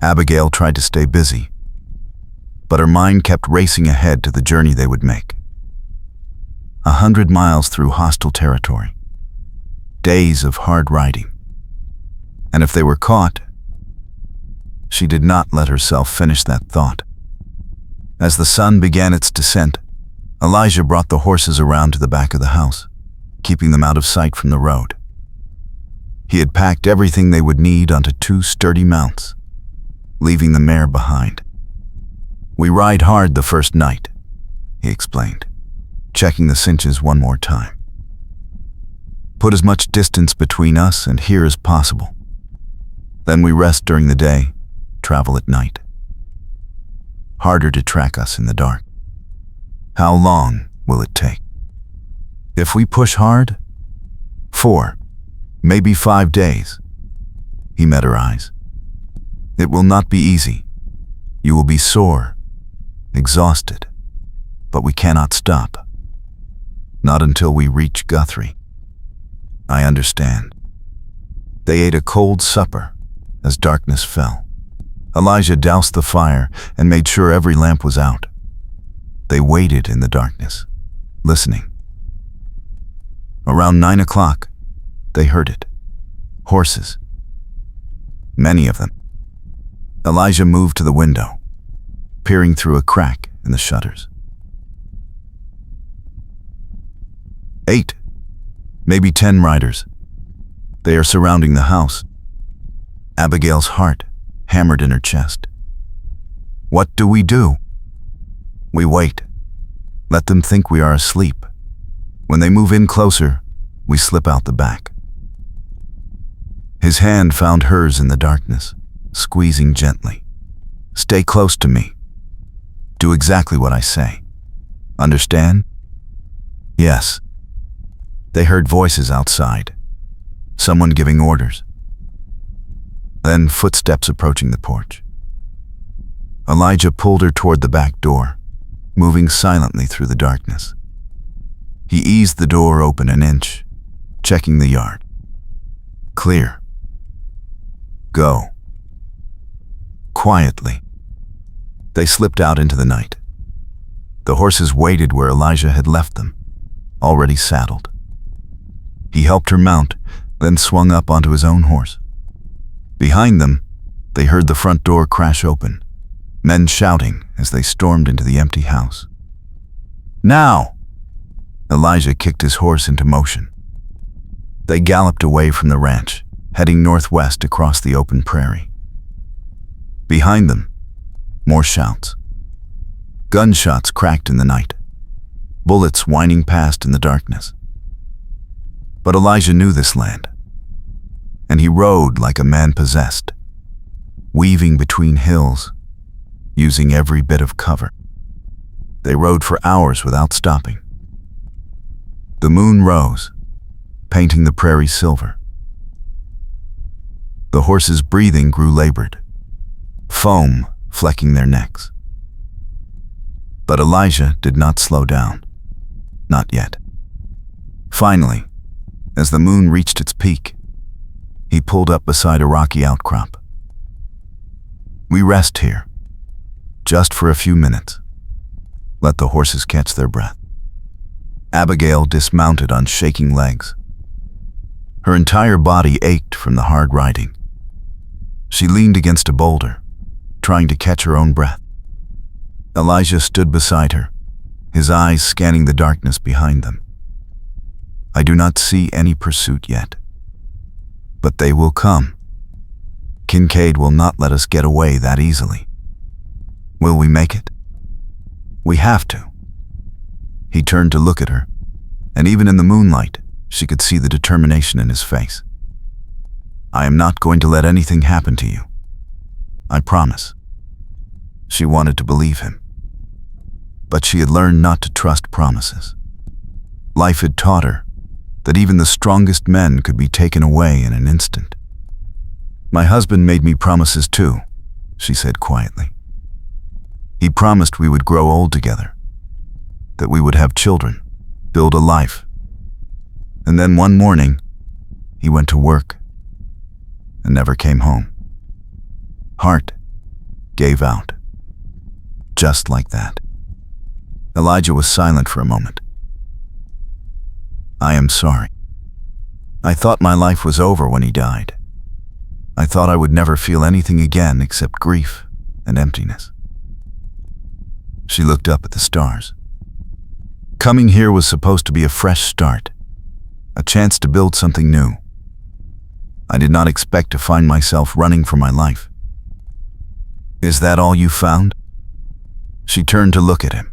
Abigail tried to stay busy, but her mind kept racing ahead to the journey they would make. 100 miles through hostile territory. Days of hard riding. And if they were caught, she did not let herself finish that thought. As the sun began its descent, Elijah brought the horses around to the back of the house, keeping them out of sight from the road. He had packed everything they would need onto 2 sturdy mounts, leaving the mare behind. "We ride hard the first night," he explained, checking the cinches one more time. "Put as much distance between us and here as possible. Then we rest during the day, travel at night. Harder to track us in the dark. How long will it take? If we push hard, 4, maybe 5 days. He met her eyes. It will not be easy. You will be sore, exhausted, but we cannot stop. Not until we reach Guthrie. I understand. They ate a cold supper as darkness fell. Elijah doused the fire and made sure every lamp was out. They waited in the darkness, listening. Around 9 o'clock, they heard it. Horses. Many of them. Elijah moved to the window, peering through a crack in the shutters. 8, maybe 10 riders. They are surrounding the house. Abigail's heart hammered in her chest. What do? We wait. Let them think we are asleep. When they move in closer, we slip out the back. His hand found hers in the darkness, squeezing gently. Stay close to me. Do exactly what I say. Understand? Yes. They heard voices outside. Someone giving orders. Then footsteps approaching the porch. Elijah pulled her toward the back door, moving silently through the darkness. He eased the door open an inch, checking the yard. Clear. Go. Quietly. They slipped out into the night. The horses waited where Elijah had left them, already saddled. He helped her mount, then swung up onto his own horse. Behind them, they heard the front door crash open, men shouting as they stormed into the empty house. Now! Elijah kicked his horse into motion. They galloped away from the ranch, heading northwest across the open prairie. Behind them, more shouts. Gunshots cracked in the night, bullets whining past in the darkness. But Elijah knew this land, and he rode like a man possessed, weaving between hills, using every bit of cover. They rode for hours without stopping. The moon rose, painting the prairie silver. The horses' breathing grew labored, foam flecking their necks. But Elijah did not slow down. Not yet. Finally, as the moon reached its peak, he pulled up beside a rocky outcrop. We rest here, just for a few minutes. Let the horses catch their breath. Abigail dismounted on shaking legs. Her entire body ached from the hard riding. She leaned against a boulder, trying to catch her own breath. Elijah stood beside her, his eyes scanning the darkness behind them. I do not see any pursuit yet, but they will come. Kincaid will not let us get away that easily. Will we make it? We have to. He turned to look at her, and even in the moonlight, she could see the determination in his face. I am not going to let anything happen to you. I promise. She wanted to believe him, but she had learned not to trust promises. Life had taught her that even the strongest men could be taken away in an instant. My husband made me promises too, she said quietly. He promised we would grow old together, that we would have children, build a life. And then one morning, he went to work and never came home. Heart gave out. Just like that. Elijah was silent for a moment. I am sorry. I thought my life was over when he died. I thought I would never feel anything again except grief and emptiness. She looked up at the stars. Coming here was supposed to be a fresh start, a chance to build something new. I did not expect to find myself running for my life. Is that all you found? She turned to look at him.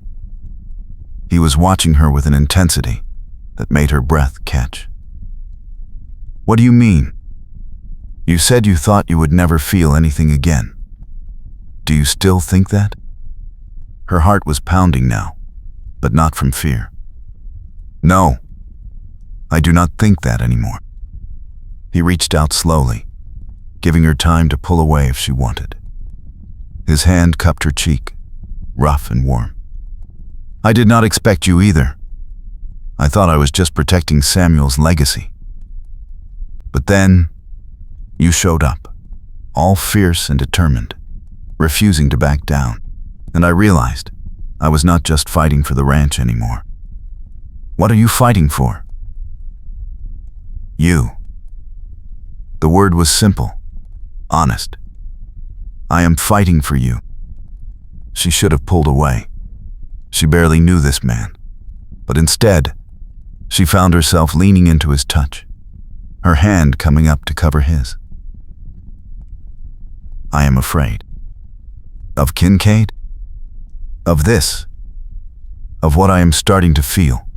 He was watching her with an intensity that made her breath catch. What do you mean? You said you thought you would never feel anything again. Do you still think that? Her heart was pounding now, but not from fear. No, I do not think that anymore. He reached out slowly, giving her time to pull away if she wanted. His hand cupped her cheek, rough and warm. I did not expect you either. I thought I was just protecting Samuel's legacy. But then, you showed up, all fierce and determined, refusing to back down, and I realized I was not just fighting for the ranch anymore. What are you fighting for? You. The word was simple, honest. I am fighting for you. She should have pulled away. She barely knew this man, but instead, she found herself leaning into his touch, her hand coming up to cover his. I am afraid. Of Kincaid? Of this? Of what I am starting to feel?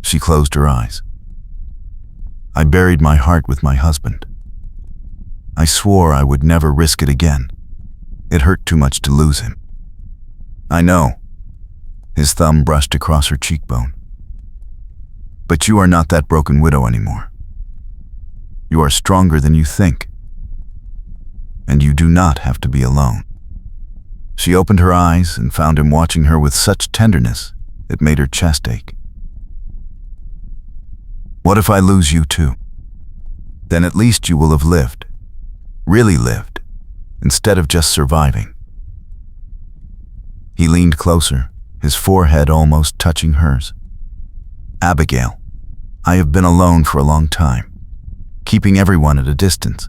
She closed her eyes. I buried my heart with my husband. I swore I would never risk it again. It hurt too much to lose him. I know. His thumb brushed across her cheekbone. But you are not that broken widow anymore. You are stronger than you think. And you do not have to be alone. She opened her eyes and found him watching her with such tenderness it made her chest ache. What if I lose you too? Then at least you will have lived, really lived, instead of just surviving. He leaned closer, his forehead almost touching hers. Abigail, I have been alone for a long time, keeping everyone at a distance,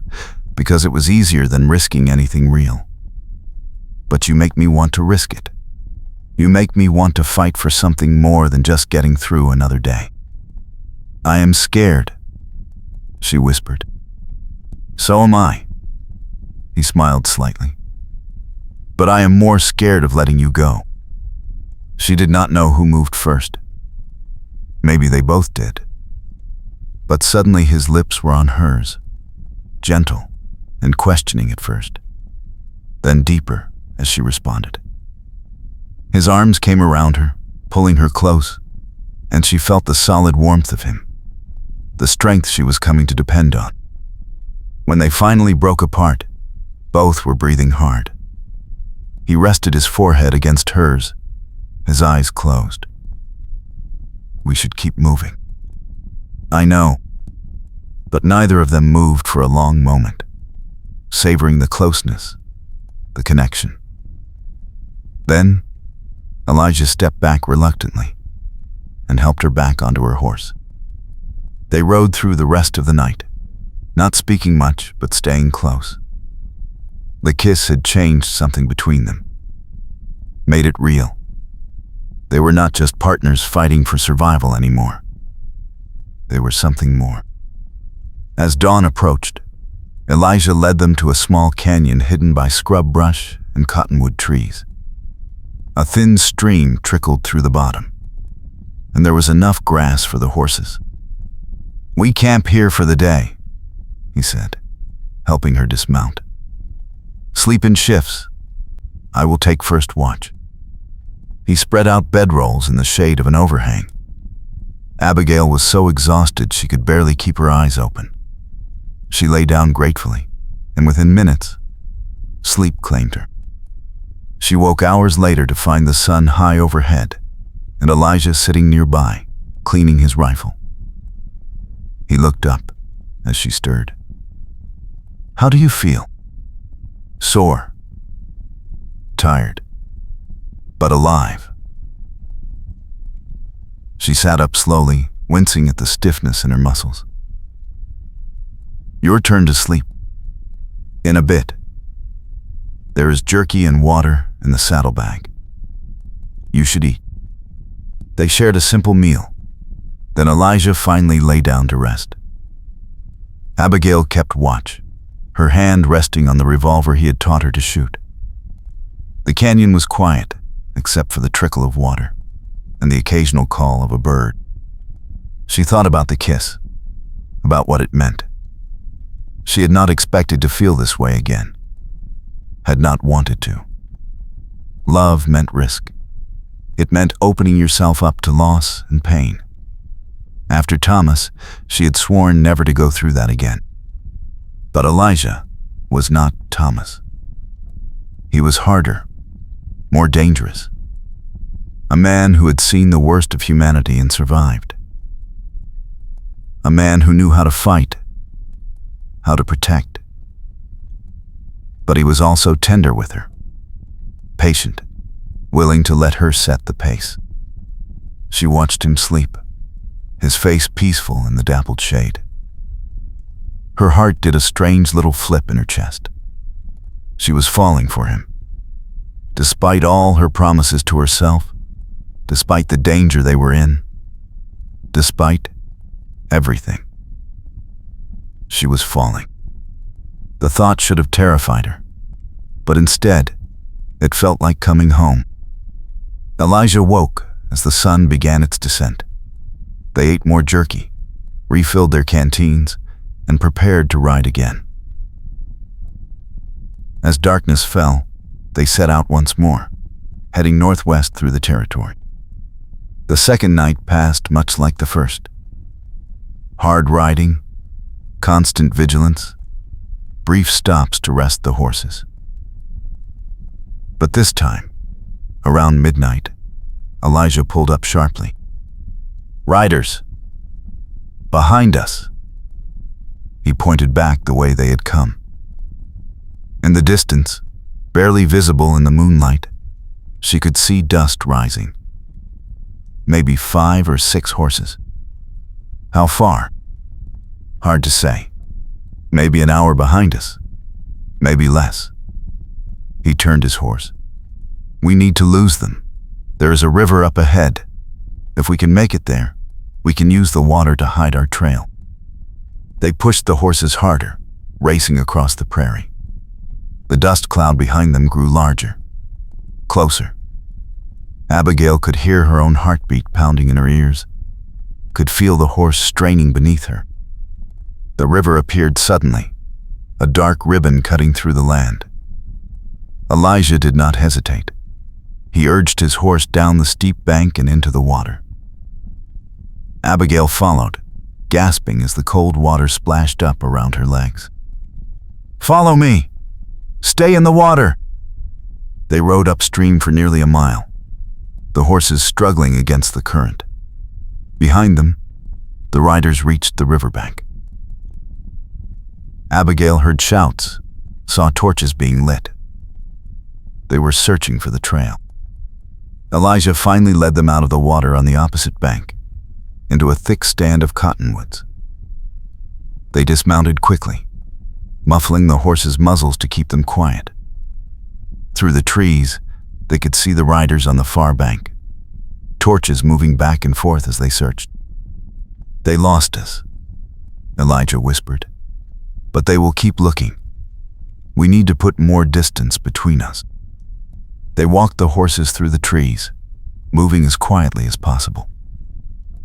because it was easier than risking anything real. But you make me want to risk it. You make me want to fight for something more than just getting through another day. I am scared, she whispered. So am I. He smiled slightly. But I am more scared of letting you go. She did not know who moved first. Maybe they both did. But suddenly his lips were on hers, gentle and questioning at first, then deeper as she responded. His arms came around her, pulling her close, and she felt the solid warmth of him, the strength she was coming to depend on. When they finally broke apart, both were breathing hard. He rested his forehead against hers, his eyes closed. We should keep moving. I know. But neither of them moved for a long moment, savoring the closeness, the connection. Then, Elijah stepped back reluctantly and helped her back onto her horse. They rode through the rest of the night, not speaking much but staying close. The kiss had changed something between them, made it real. They were not just partners fighting for survival anymore. They were something more. As dawn approached, Elijah led them to a small canyon hidden by scrub brush and cottonwood trees. A thin stream trickled through the bottom, and there was enough grass for the horses. We camp here for the day, he said, helping her dismount. Sleep in shifts. I will take first watch. He spread out bedrolls in the shade of an overhang. Abigail was so exhausted she could barely keep her eyes open. She lay down gratefully, and within minutes, sleep claimed her. She woke hours later to find the sun high overhead and Elijah sitting nearby, cleaning his rifle. He looked up as she stirred. How do you feel? Sore. Tired. But alive. She sat up slowly, wincing at the stiffness in her muscles. Your turn to sleep. In a bit. There is jerky and water in the saddlebag. You should eat. They shared a simple meal. Then Elijah finally lay down to rest. Abigail kept watch, her hand resting on the revolver he had taught her to shoot. The canyon was quiet, except for the trickle of water and the occasional call of a bird. She thought about the kiss, about what it meant. She had not expected to feel this way again. had not wanted to. Love meant risk. It meant opening yourself up to loss and pain. After Thomas, she had sworn never to go through that again. But Elijah was not Thomas. He was harder, more dangerous. A man who had seen the worst of humanity and survived. A man who knew how to fight, how to protect. But he was also tender with her, patient, willing to let her set the pace. She watched him sleep, his face peaceful in the dappled shade. Her heart did a strange little flip in her chest. She was falling for him. Despite all her promises to herself, despite the danger they were in, despite everything, she was falling. The thought should have terrified her, but instead, it felt like coming home. Elijah woke as the sun began its descent. They ate more jerky, refilled their canteens, and prepared to ride again. As darkness fell, they set out once more, heading northwest through the territory. The second night passed much like the first. Hard riding, constant vigilance, brief stops to rest the horses. But this time, around midnight, Elijah pulled up sharply. "Riders! Behind us!" He pointed back the way they had come. In the distance, barely visible in the moonlight, she could see dust rising. Maybe 5 or 6 horses. How far? Hard to say. Maybe an hour behind us. Maybe less. He turned his horse. "We need to lose them. There is a river up ahead. If we can make it there, we can use the water to hide our trail." They pushed the horses harder, racing across the prairie. The dust cloud behind them grew larger, closer. Abigail could hear her own heartbeat pounding in her ears, could feel the horse straining beneath her. The river appeared suddenly, a dark ribbon cutting through the land. Elijah did not hesitate. He urged his horse down the steep bank and into the water. Abigail followed, gasping as the cold water splashed up around her legs. "Follow me! Stay in the water!" They rode upstream for nearly a mile, the horses struggling against the current. Behind them, the riders reached the riverbank. Abigail heard shouts, saw torches being lit. They were searching for the trail. Elijah finally led them out of the water on the opposite bank, into a thick stand of cottonwoods. They dismounted quickly, muffling the horses' muzzles to keep them quiet. Through the trees, they could see the riders on the far bank, torches moving back and forth as they searched. "They lost us," Elijah whispered, "but they will keep looking. We need to put more distance between us." They walked the horses through the trees, moving as quietly as possible.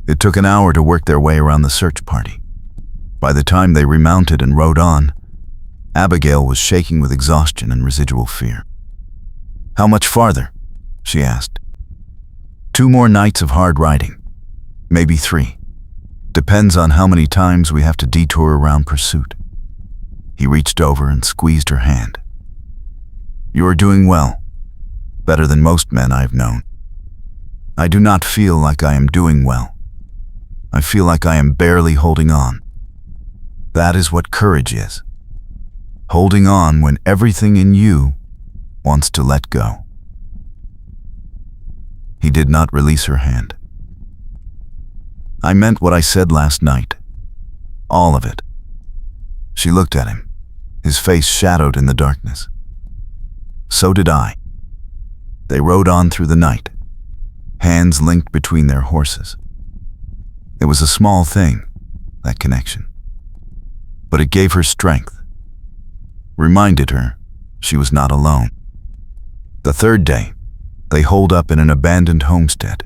It took an hour to work their way around the search party. By the time they remounted and rode on, Abigail was shaking with exhaustion and residual fear. "How much farther?" she asked. "2 more nights of hard riding, maybe 3. Depends on how many times we have to detour around pursuit." He reached over and squeezed her hand. "You are doing well, better than most men I've known. I do not feel like I am doing well. I feel like I am barely holding on. That is what courage is. Holding on when everything in you wants to let go." He did not release her hand. "I meant what I said last night. All of it." She looked at him, his face shadowed in the darkness. "So did I." They rode on through the night, hands linked between their horses. It was a small thing, that connection, but it gave her strength, reminded her she was not alone. The third day, they holed up in an abandoned homestead,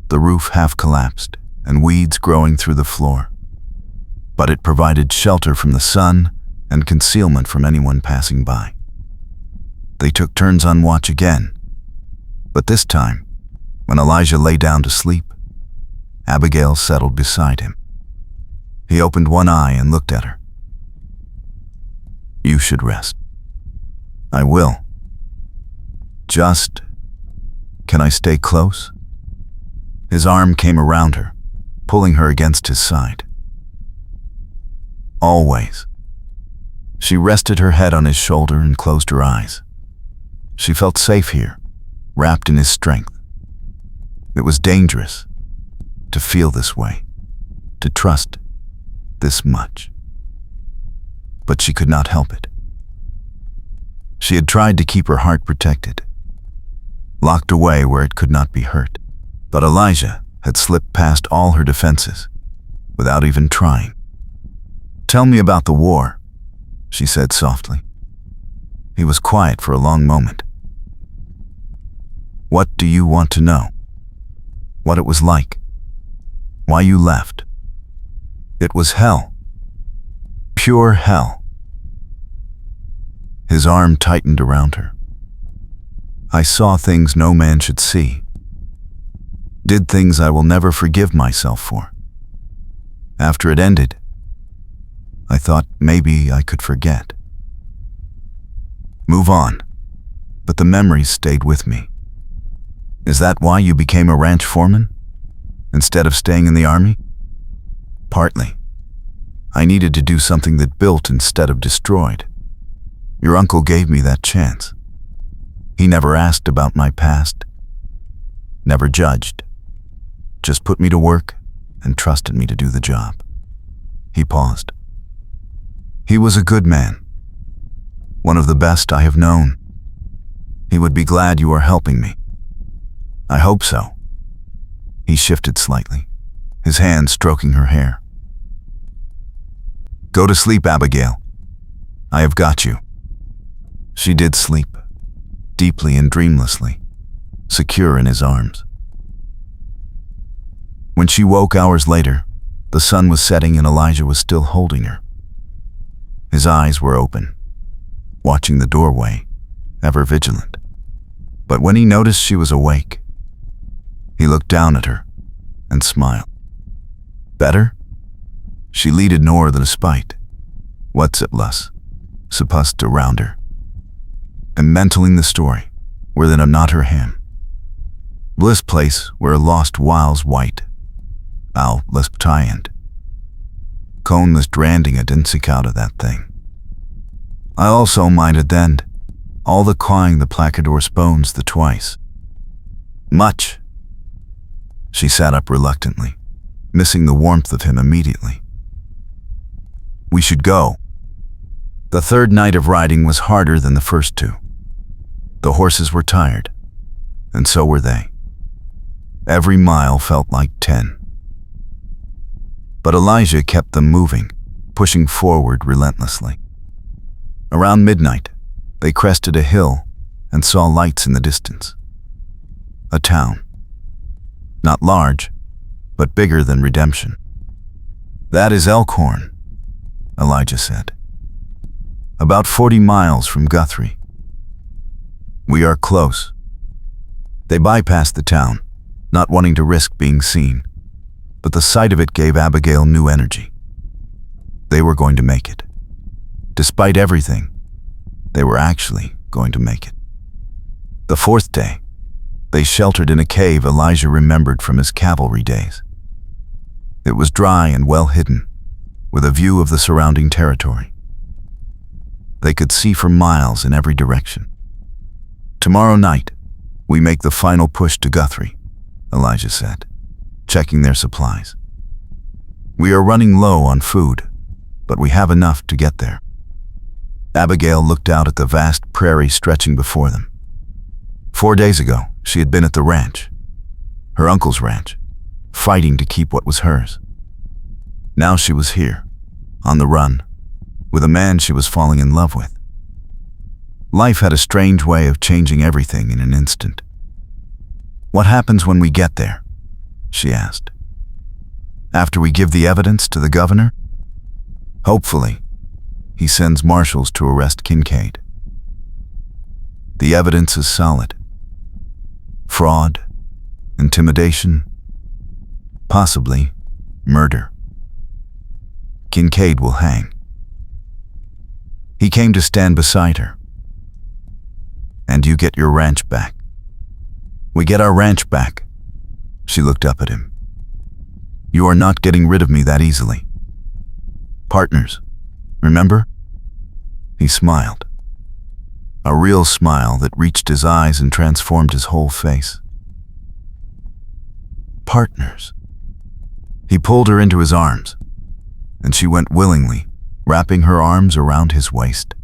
the roof half collapsed and weeds growing through the floor. But it provided shelter from the sun and concealment from anyone passing by. They took turns on watch again. But this time, when Elijah lay down to sleep, Abigail settled beside him. He opened one eye and looked at her. "You should rest." "I will. Just, can I stay close?" His arm came around her, pulling her against his side. "Always." She rested her head on his shoulder and closed her eyes. She felt safe here, wrapped in his strength. It was dangerous to feel this way, to trust this much. But she could not help it. She had tried to keep her heart protected, locked away where it could not be hurt. But Elijah had slipped past all her defenses, without even trying. "Tell me about the war," she said softly. He was quiet for a long moment. "What do you want to know? What it was like? Why you left?" "It was hell. Pure hell." His arm tightened around her. "I saw things no man should see. Did things I will never forgive myself for. After it ended, I thought maybe I could forget. Move on, but the memories stayed with me." "Is that why you became a ranch foreman, instead of staying in the army?" "Partly. I needed to do something that built instead of destroyed. Your uncle gave me that chance. He never asked about my past, never judged, just put me to work and trusted me to do the job." He paused. "He was a good man, one of the best I have known. He would be glad you are helping me." "I hope so." He shifted slightly, his hand stroking her hair. "Go to sleep, Abigail. I have got you." She did sleep, deeply and dreamlessly, secure in his arms. When she woke hours later, the sun was setting and Elijah was still holding her. His eyes were open, watching the doorway, ever vigilant. But when he noticed she was awake, he looked down at her and smiled. "Better?" She leaded nor the despite. "What's it lus?" suppressed around her. And mentally the story, where then not her hand. Bliss place where lost whiles white. Ow, lisp tie-end. Cone was dranding a dinsick out of that thing. I also minded then, all the cawing the placador spoons the twice. Much. She sat up reluctantly, missing the warmth of him immediately. "We should go." The third night of riding was harder than the first two. The horses were tired, and so were they. Every mile felt like 10. But Elijah kept them moving, pushing forward relentlessly. Around midnight, they crested a hill and saw lights in the distance. A town. Not large, but bigger than Redemption. "That is Elkhorn," Elijah said. "About 40 miles from Guthrie. We are close." They bypassed the town, not wanting to risk being seen, but the sight of it gave Abigail new energy. They were going to make it. Despite everything, they were actually going to make it. The fourth day, they sheltered in a cave Elijah remembered from his cavalry days. It was dry and well hidden, with a view of the surrounding territory. They could see for miles in every direction. "Tomorrow night, we make the final push to Guthrie," Elijah said, checking their supplies. "We are running low on food, but we have enough to get there." Abigail looked out at the vast prairie stretching before them. 4 days ago, she had been at the ranch, her uncle's ranch, fighting to keep what was hers. Now she was here, on the run, with a man she was falling in love with. Life had a strange way of changing everything in an instant. "What happens when we get there?" she asked. "After we give the evidence to the governor? Hopefully, he sends marshals to arrest Kincaid." The evidence is solid. Fraud, intimidation, possibly murder. Kincaid will hang. He came to stand beside her. And you get your ranch back. We get our ranch back. She looked up at him. You are not getting rid of me that easily. Partners, remember? He smiled. A real smile that reached his eyes and transformed his whole face. Partners. He pulled her into his arms, and she went willingly, wrapping her arms around his waist.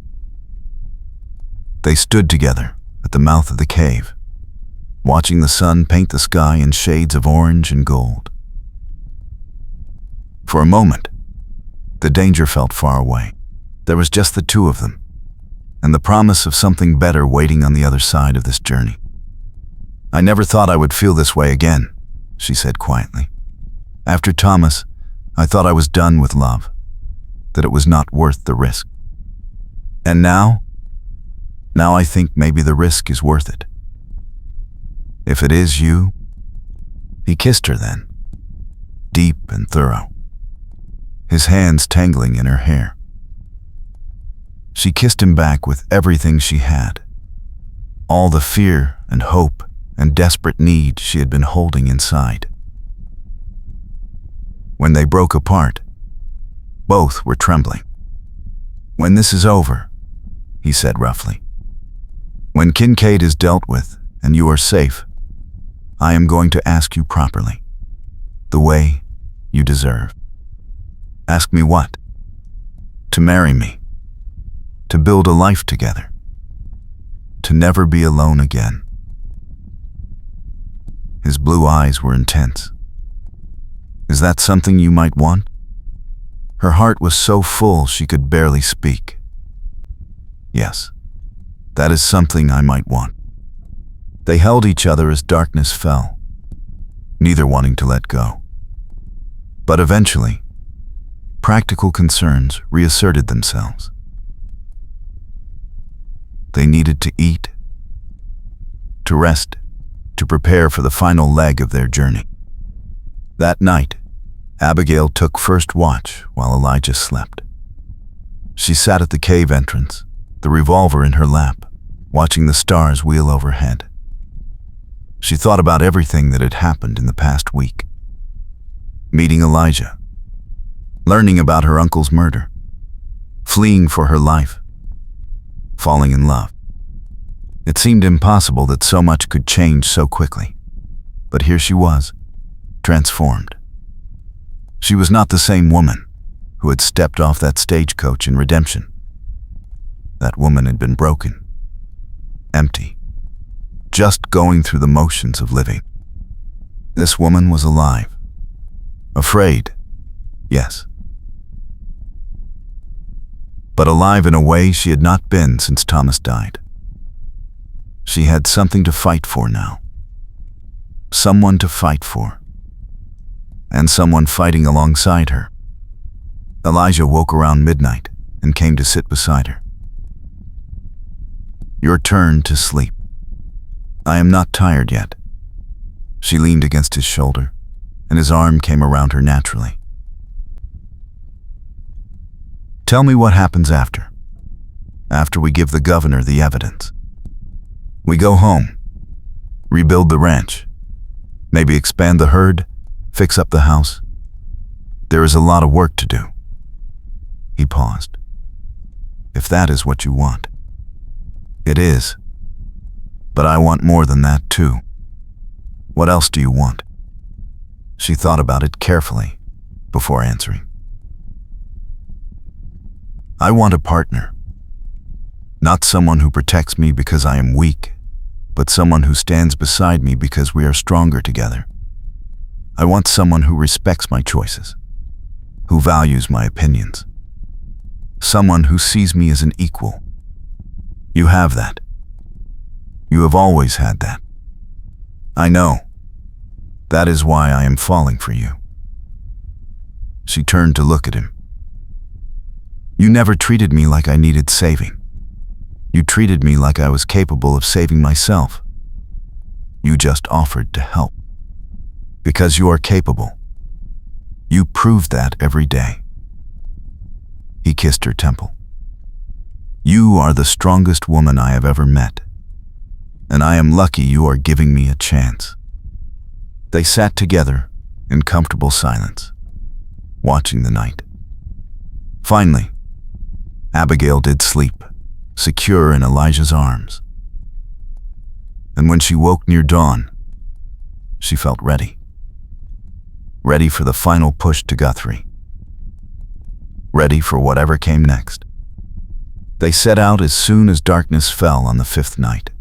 They stood together at the mouth of the cave, watching the sun paint the sky in shades of orange and gold. For a moment, the danger felt far away. There was just the two of them, and the promise of something better waiting on the other side of this journey. I never thought I would feel this way again, she said quietly. After Thomas, I thought I was done with love, that it was not worth the risk. And now I think maybe the risk is worth it. If it is you, he kissed her then, deep and thorough, his hands tangling in her hair. She kissed him back with everything she had, all the fear and hope and desperate need she had been holding inside. When they broke apart, both were trembling. When this is over, he said roughly, when Kincaid is dealt with and you are safe, I am going to ask you properly, the way you deserve. Ask me what? To marry me, to build a life together, to never be alone again. His blue eyes were intense. Is that something you might want? Her heart was so full she could barely speak. Yes, that is something I might want. They held each other as darkness fell, neither wanting to let go. But eventually, practical concerns reasserted themselves. They needed to eat, to rest, to prepare for the final leg of their journey. That night, Abigail took first watch while Elijah slept. She sat at the cave entrance, the revolver in her lap, watching the stars wheel overhead. She thought about everything that had happened in the past week. Meeting Elijah, learning about her uncle's murder, fleeing for her life, falling in love. It seemed impossible that so much could change so quickly, but here she was, transformed. She was not the same woman who had stepped off that stagecoach in Redemption. That woman had been broken, empty, just going through the motions of living. This woman was alive, afraid, yes, but alive in a way she had not been since Thomas died. She had something to fight for now, someone to fight for, and someone fighting alongside her. Elijah woke around midnight and came to sit beside her. Your turn to sleep. I am not tired yet. She leaned against his shoulder, and his arm came around her naturally. Tell me what happens after we give the governor the evidence. We go home, rebuild the ranch, maybe expand the herd, fix up the house. There is a lot of work to do. He paused. If that is what you want. It is. But I want more than that too. What else do you want? She thought about it carefully before answering. I want a partner. Not someone who protects me because I am weak, but someone who stands beside me because we are stronger together. I want someone who respects my choices, who values my opinions. Someone who sees me as an equal. You have that. You have always had that. I know. That is why I am falling for you. She turned to look at him. You never treated me like I needed saving. You treated me like I was capable of saving myself. You just offered to help. Because you are capable. You prove that every day." He kissed her temple. "You are the strongest woman I have ever met, and I am lucky you are giving me a chance." They sat together in comfortable silence, watching the night. Finally, Abigail did sleep, secure in Elijah's arms. And when she woke near dawn, she felt ready. Ready for the final push to Guthrie. Ready for whatever came next. They set out as soon as darkness fell on the 5th night.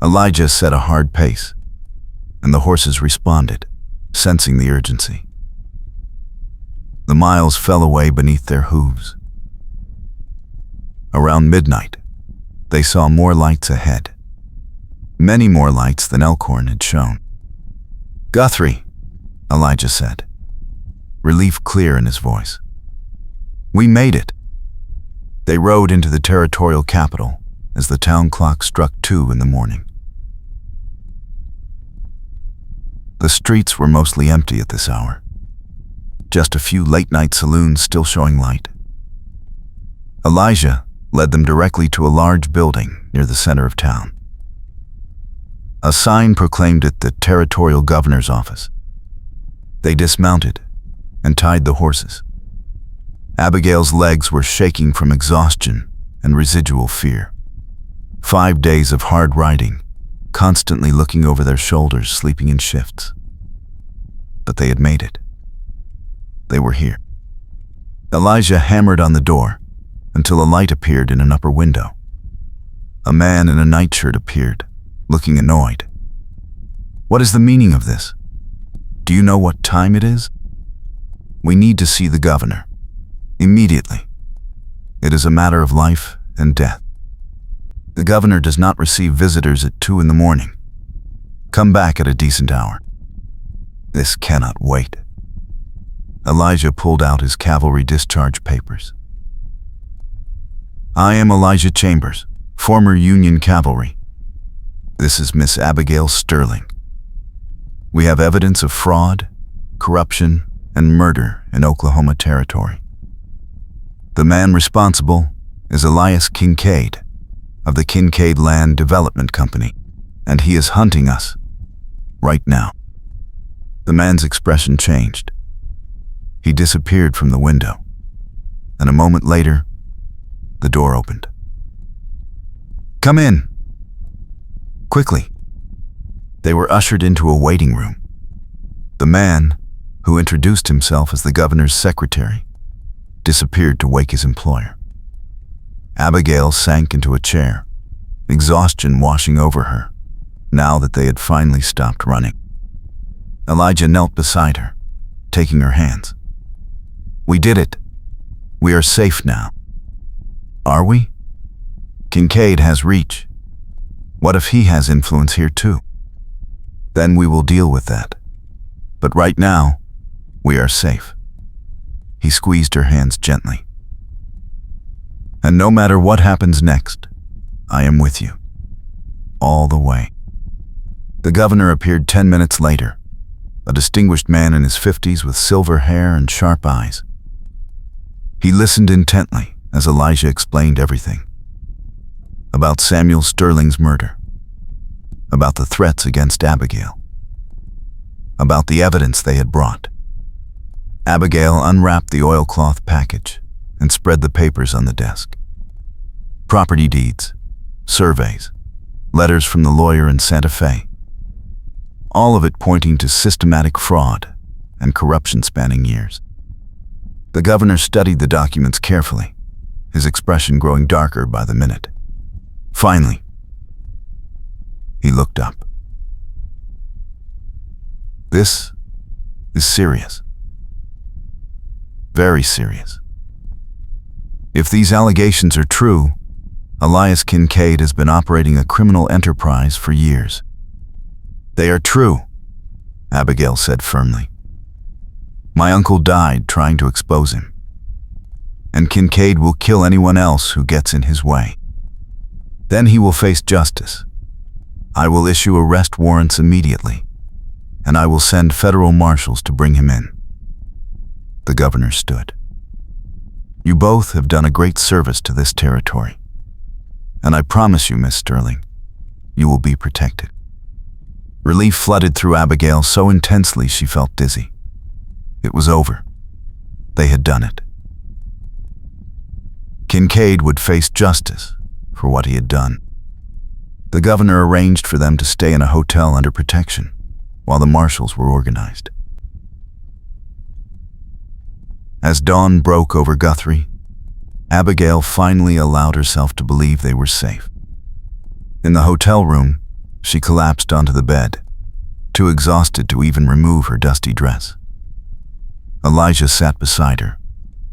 Elijah set a hard pace, and the horses responded, sensing the urgency. The miles fell away beneath their hooves. Around midnight, they saw more lights ahead. Many more lights than Elkhorn had shown. "Guthrie," Elijah said, relief clear in his voice. "We made it." They rode into the territorial capital as the town clock struck 2 in the morning. The streets were mostly empty at this hour. Just a few late-night saloons still showing light. Elijah led them directly to a large building near the center of town. A sign proclaimed it the territorial governor's office. They dismounted and tied the horses. Abigail's legs were shaking from exhaustion and residual fear. 5 days of hard riding, constantly looking over their shoulders, sleeping in shifts. But they had made it. They were here. Elijah hammered on the door until a light appeared in an upper window. A man in a nightshirt appeared, looking annoyed. "What is the meaning of this? Do you know what time it is?" "We need to see the governor. Immediately. It is a matter of life and death. The governor does not receive visitors at 2 in the morning. Come back at a decent hour." "This cannot wait." Elijah pulled out his cavalry discharge papers. "I am Elijah Chambers, former Union cavalry. This is Miss Abigail Sterling. We have evidence of fraud, corruption, and murder in Oklahoma Territory. The man responsible is Elias Kincaid of the Kincaid Land Development Company, and he is hunting us right now." The man's expression changed. He disappeared from the window, and a moment later, the door opened. "Come in." Quickly, they were ushered into a waiting room. The man, who introduced himself as the governor's secretary, disappeared to wake his employer. Abigail sank into a chair, exhaustion washing over her, now that they had finally stopped running. Elijah knelt beside her, taking her hands. "We did it. We are safe now." "Are we? Kincaid has reach. What if he has influence here too? Then we will deal with that. But right now, we are safe." He squeezed her hands gently. "And no matter what happens next, I am with you. All the way." The governor appeared 10 minutes later, a distinguished man in his 50s with silver hair and sharp eyes. He listened intently as Elijah explained everything. About Samuel Sterling's murder. About the threats against Abigail. About the evidence they had brought. Abigail unwrapped the oilcloth package and spread the papers on the desk. Property deeds, surveys, letters from the lawyer in Santa Fe. All of it pointing to systematic fraud and corruption spanning years. The governor studied the documents carefully, his expression growing darker by the minute. Finally, he looked up. "This is serious. Very serious. If these allegations are true, Elias Kincaid has been operating a criminal enterprise for years." "They are true," Abigail said firmly. "My uncle died trying to expose him. and Kincaid will kill anyone else who gets in his way. Then he will face justice. I will issue arrest warrants immediately, and I will send federal marshals to bring him in." The governor stood. "You both have done a great service to this territory, and I promise you, Miss Sterling, you will be protected." Relief flooded through Abigail so intensely she felt dizzy. It was over. They had done it. Kincaid would face justice for what he had done. The governor arranged for them to stay in a hotel under protection while the marshals were organized. As dawn broke over Guthrie, Abigail finally allowed herself to believe they were safe. In the hotel room, she collapsed onto the bed, too exhausted to even remove her dusty dress. Elijah sat beside her,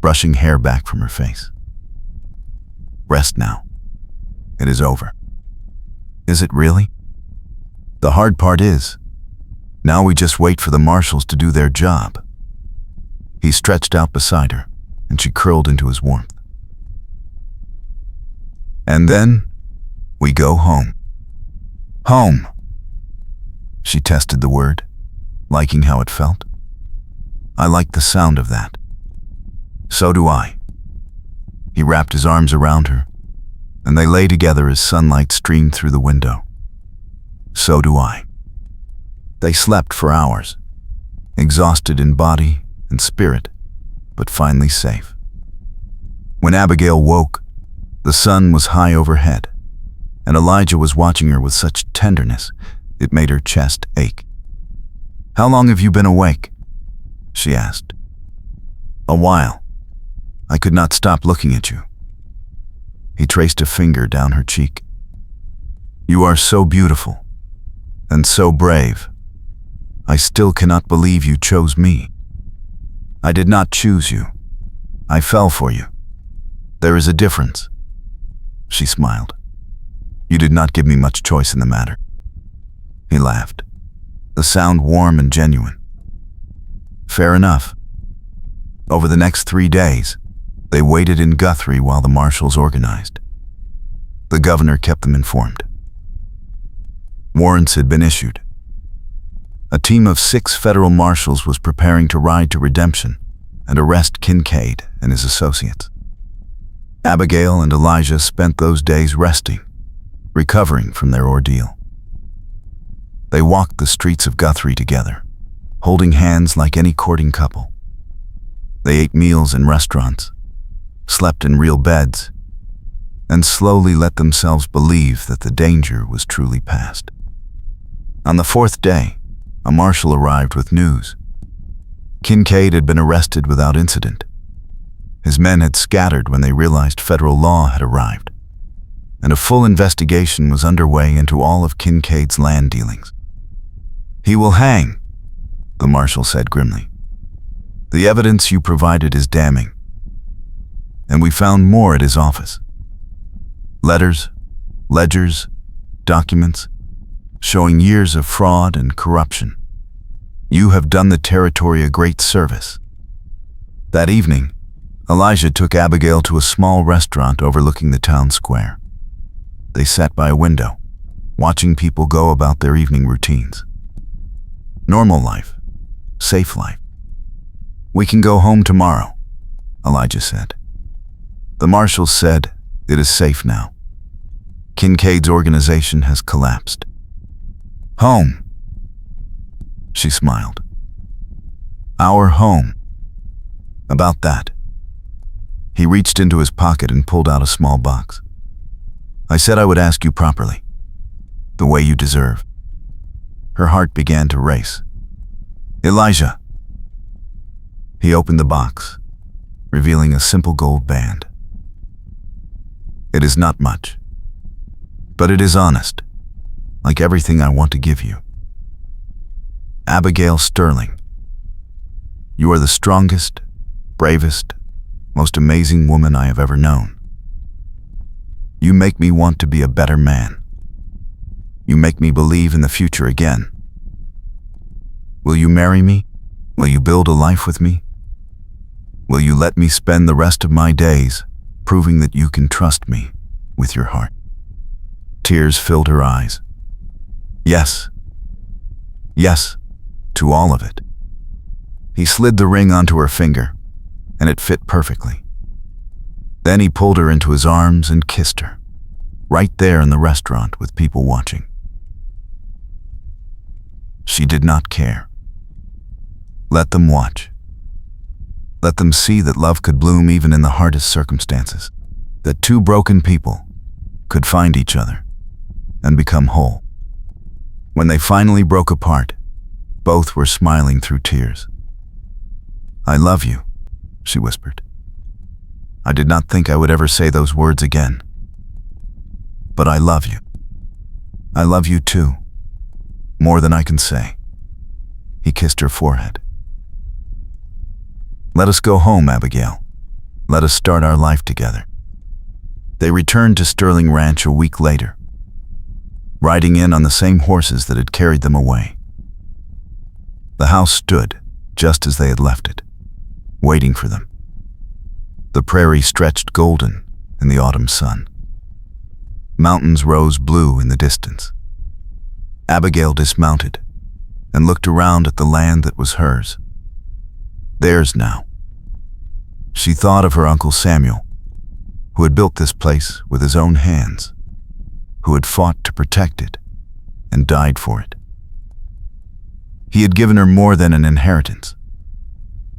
brushing hair back from her face. "Rest now. It is over." "Is it really?" "The hard part is, now we just wait for the marshals to do their job." He stretched out beside her, and she curled into his warmth. "And then, we go home." "Home." She tested the word, liking how it felt. "I like the sound of that." "So do I." He wrapped his arms around her, and they lay together as sunlight streamed through the window. "So do I." They slept for hours, exhausted in body and spirit, but finally safe. When Abigail woke, the sun was high overhead, and Elijah was watching her with such tenderness it made her chest ache. "How long have you been awake?" she asked. "A while. I could not stop looking at you." He traced a finger down her cheek. "You are so beautiful, and so brave. I still cannot believe you chose me." "I did not choose you. I fell for you. There is a difference." She smiled. "You did not give me much choice in the matter." He laughed, the sound warm and genuine. "Fair enough." Over the next 3 days, they waited in Guthrie while the marshals organized. The governor kept them informed. Warrants had been issued. A team of 6 federal marshals was preparing to ride to Redemption and arrest Kincaid and his associates. Abigail and Elijah spent those days resting, recovering from their ordeal. They walked the streets of Guthrie together, holding hands like any courting couple. They ate meals in restaurants, slept in real beds, and slowly let themselves believe that the danger was truly past. On the 4th day, a marshal arrived with news. Kincaid had been arrested without incident. His men had scattered when they realized federal law had arrived, and a full investigation was underway into all of Kincaid's land dealings. "He will hang," the marshal said grimly. "The evidence you provided is damning." And we found more at his office. Letters, ledgers, documents, showing years of fraud and corruption. "You have done the territory a great service." That evening, Elijah took Abigail to a small restaurant overlooking the town square. They sat by a window, watching people go about their evening routines. Normal life, safe life. "We can go home tomorrow," Elijah said. The marshals said, "It is safe now. Kincaid's organization has collapsed." "Home." She smiled. "Our home." "About that." He reached into his pocket and pulled out a small box. "I said I would ask you properly, the way you deserve." Her heart began to race. "Elijah." He opened the box, revealing a simple gold band. "It is not much, but it is honest, like everything I want to give you. Abigail Sterling, you are the strongest, bravest, most amazing woman I have ever known. You make me want to be a better man. You make me believe in the future again. Will you marry me? Will you build a life with me?" Will you let me spend the rest of my days proving that you can trust me with your heart? Tears filled her eyes. Yes. Yes, to all of it. He slid the ring onto her finger, and it fit perfectly. Then he pulled her into his arms and kissed her, right there in the restaurant with people watching. She did not care. Let them watch. Let them see that love could bloom even in the hardest circumstances, that two broken people could find each other and become whole. When they finally broke apart, both were smiling through tears. "I love you," she whispered. "I did not think I would ever say those words again. But I love you. I love you too, more than I can say." He kissed her forehead. "Let us go home, Abigail. Let us start our life together." They returned to Sterling Ranch a week later, riding in on the same horses that had carried them away. The house stood just as they had left it, waiting for them. The prairie stretched golden in the autumn sun. Mountains rose blue in the distance. Abigail dismounted and looked around at the land that was hers. Theirs now. She thought of her Uncle Samuel, who had built this place with his own hands, who had fought to protect it and died for it. He had given her more than an inheritance.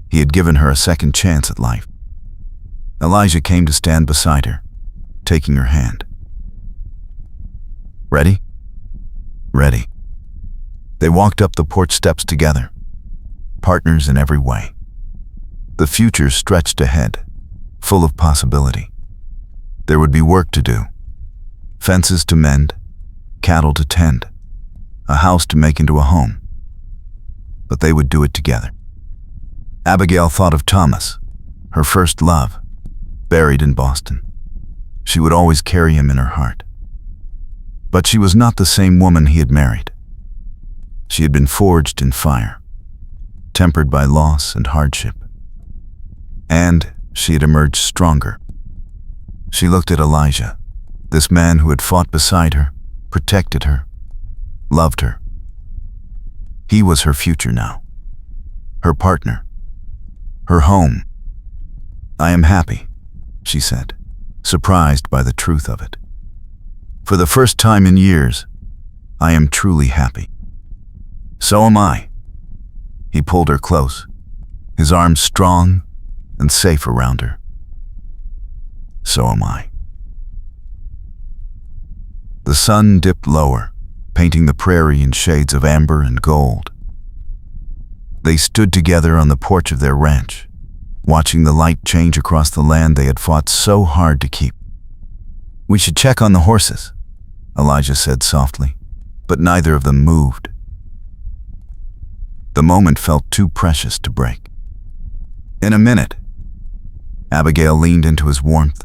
He had given her a second chance at life. Elijah came to stand beside her, taking her hand. "Ready?" "Ready." They walked up the porch steps together, partners in every way. The future stretched ahead, full of possibility. There would be work to do, fences to mend, cattle to tend, a house to make into a home. But they would do it together. Abigail thought of Thomas, her first love, buried in Boston. She would always carry him in her heart. But she was not the same woman he had married. She had been forged in fire, tempered by loss and hardship. And she had emerged stronger. She looked at Elijah, this man who had fought beside her, protected her, loved her. He was her future now, her partner, her home. "I am happy," she said, surprised by the truth of it. "For the first time in years, I am truly happy." "So am I." He pulled her close, his arms strong and safe around her. "So am I." The sun dipped lower, painting the prairie in shades of amber and gold. They stood together on the porch of their ranch, watching the light change across the land they had fought so hard to keep. "We should check on the horses," Elijah said softly, but neither of them moved. The moment felt too precious to break. In a minute, Abigail leaned into his warmth,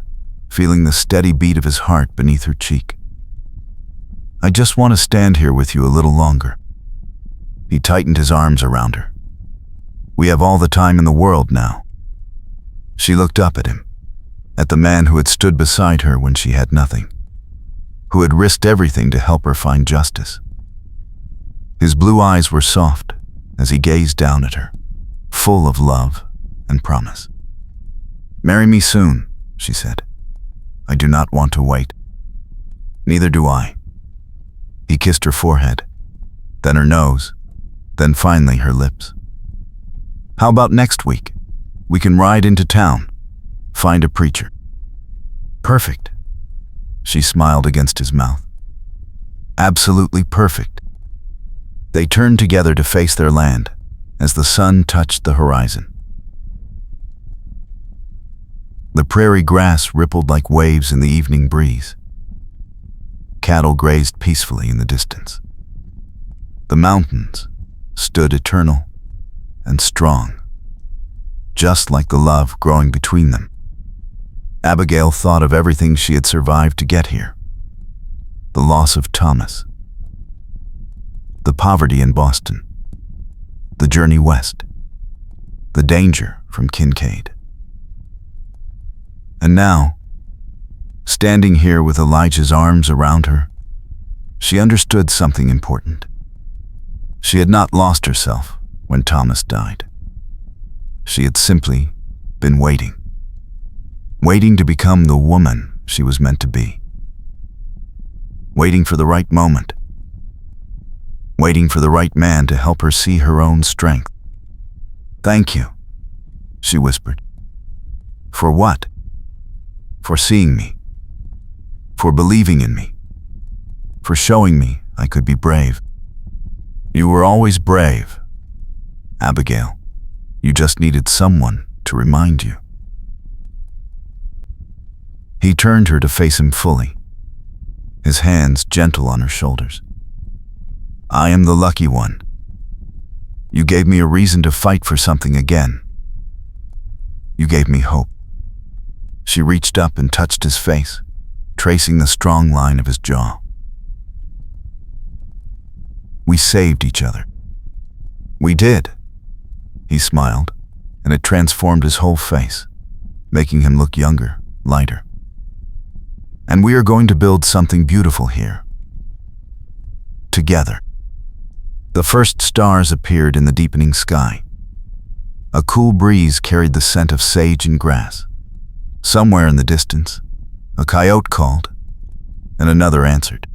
feeling the steady beat of his heart beneath her cheek. "I just want to stand here with you a little longer." He tightened his arms around her. "We have all the time in the world now." She looked up at him, at the man who had stood beside her when she had nothing, who had risked everything to help her find justice. His blue eyes were soft as he gazed down at her, full of love and promise. "Marry me soon," she said. "I do not want to wait." "Neither do I." He kissed her forehead, then her nose, then finally her lips. "How about next week? We can ride into town, find a preacher." "Perfect." She smiled against his mouth. "Absolutely perfect." They turned together to face their land as the sun touched the horizon. The prairie grass rippled like waves in the evening breeze. Cattle grazed peacefully in the distance. The mountains stood eternal and strong, just like the love growing between them. Abigail thought of everything she had survived to get here. The loss of Thomas, the poverty in Boston, the journey west, the danger from Kincaid. And now, standing here with Elijah's arms around her, she understood something important. She had not lost herself when Thomas died. She had simply been waiting to become the woman she was meant to be. Waiting for the right moment. Waiting for the right man to help her see her own strength. "Thank you," she whispered. "For what?" "For seeing me. For believing in me. For showing me I could be brave." "You were always brave, Abigail. You just needed someone to remind you." He turned her to face him fully, his hands gentle on her shoulders. "I am the lucky one. You gave me a reason to fight for something again. You gave me hope." She reached up and touched his face, tracing the strong line of his jaw. "We saved each other." "We did." He smiled, and it transformed his whole face, making him look younger, lighter. "And we are going to build something beautiful here. Together." The first stars appeared in the deepening sky. A cool breeze carried the scent of sage and grass. Somewhere in the distance, a coyote called, and another answered.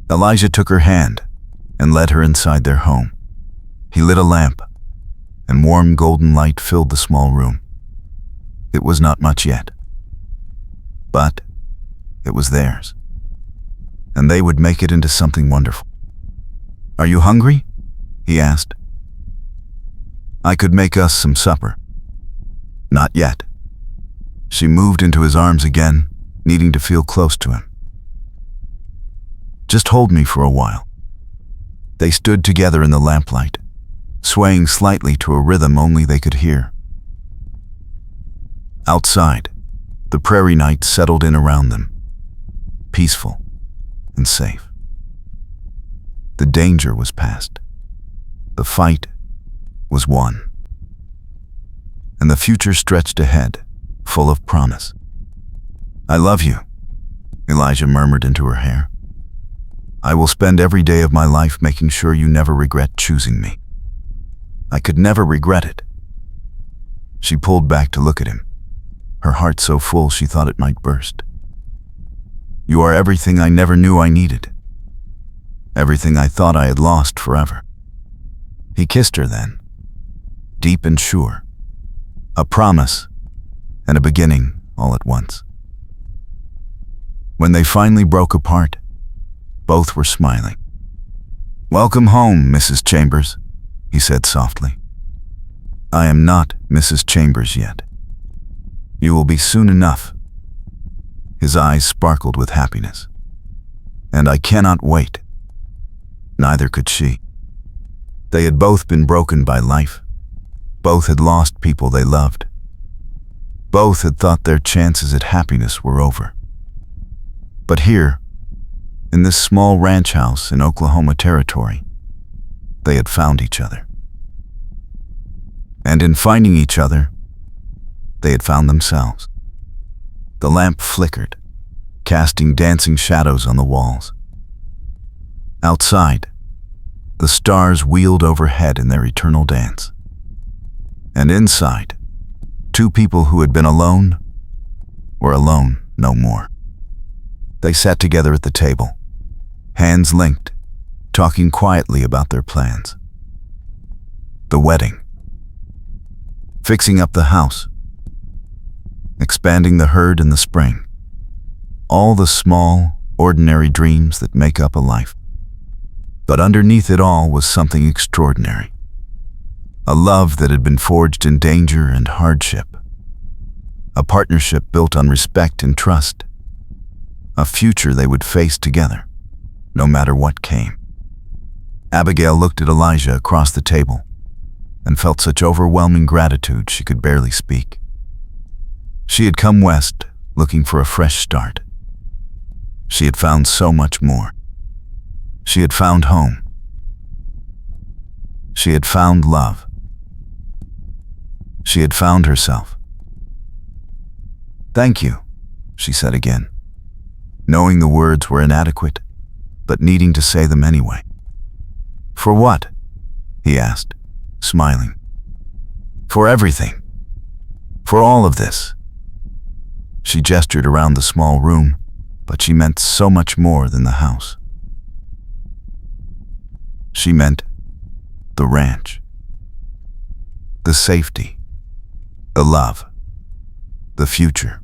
Elijah took her hand and led her inside their home. He lit a lamp, and warm golden light filled the small room. It was not much yet, but it was theirs, and they would make it into something wonderful. "Are you hungry?" he asked. "I could make us some supper." "Not yet." She moved into his arms again, needing to feel close to him. "Just hold me for a while." They stood together in the lamplight, swaying slightly to a rhythm only they could hear. Outside, the prairie night settled in around them, peaceful and safe. The danger was past. The fight was won. And the future stretched ahead, full of promise. "I love you," Elijah murmured into her hair. "I will spend every day of my life making sure you never regret choosing me." "I could never regret it." She pulled back to look at him, her heart so full she thought it might burst. "You are everything I never knew I needed. Everything I thought I had lost forever." He kissed her then, deep and sure. A promise and a beginning all at once. When they finally broke apart, both were smiling. "Welcome home, Mrs. Chambers," he said softly. "I am not Mrs. Chambers yet. You will be soon enough." His eyes sparkled with happiness. "And I cannot wait." Neither could she. They had both been broken by life. Both had lost people they loved. Both had thought their chances at happiness were over. But here, in this small ranch house in Oklahoma Territory, they had found each other. And in finding each other, they had found themselves. The lamp flickered, casting dancing shadows on the walls. Outside, the stars wheeled overhead in their eternal dance. And inside, two people who had been alone were alone no more. They sat together at the table, hands linked, talking quietly about their plans. The wedding. Fixing up the house. Expanding the herd in the spring. All the small, ordinary dreams that make up a life. But underneath it all was something extraordinary. A love that had been forged in danger and hardship. A partnership built on respect and trust. A future they would face together, no matter what came. Abigail looked at Elijah across the table and felt such overwhelming gratitude she could barely speak. She had come west looking for a fresh start. She had found so much more. She had found home. She had found love. She had found herself. "Thank you," she said again, knowing the words were inadequate, but needing to say them anyway. "For what?" he asked, smiling. "For everything. For all of this." She gestured around the small room, but she meant so much more than the house. She meant the ranch, the safety, the love, the future.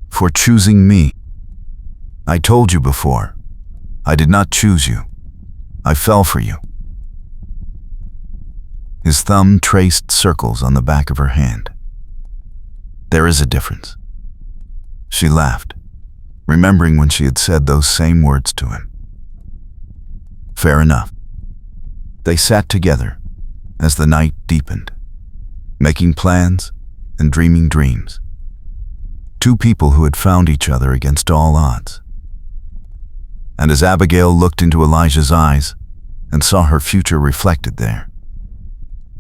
"For choosing me. I told you before, I did not choose you. I fell for you." His thumb traced circles on the back of her hand. "There is a difference." She laughed, remembering when she had said those same words to him. Fair enough. They sat together as the night deepened, making plans and dreaming dreams. Two people who had found each other against all odds. And as Abigail looked into Elijah's eyes and saw her future reflected there,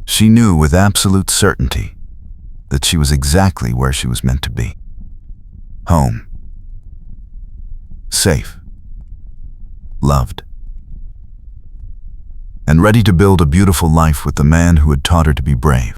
she knew with absolute certainty that she was exactly where she was meant to be. Home. Safe. Loved. And ready to build a beautiful life with the man who had taught her to be brave.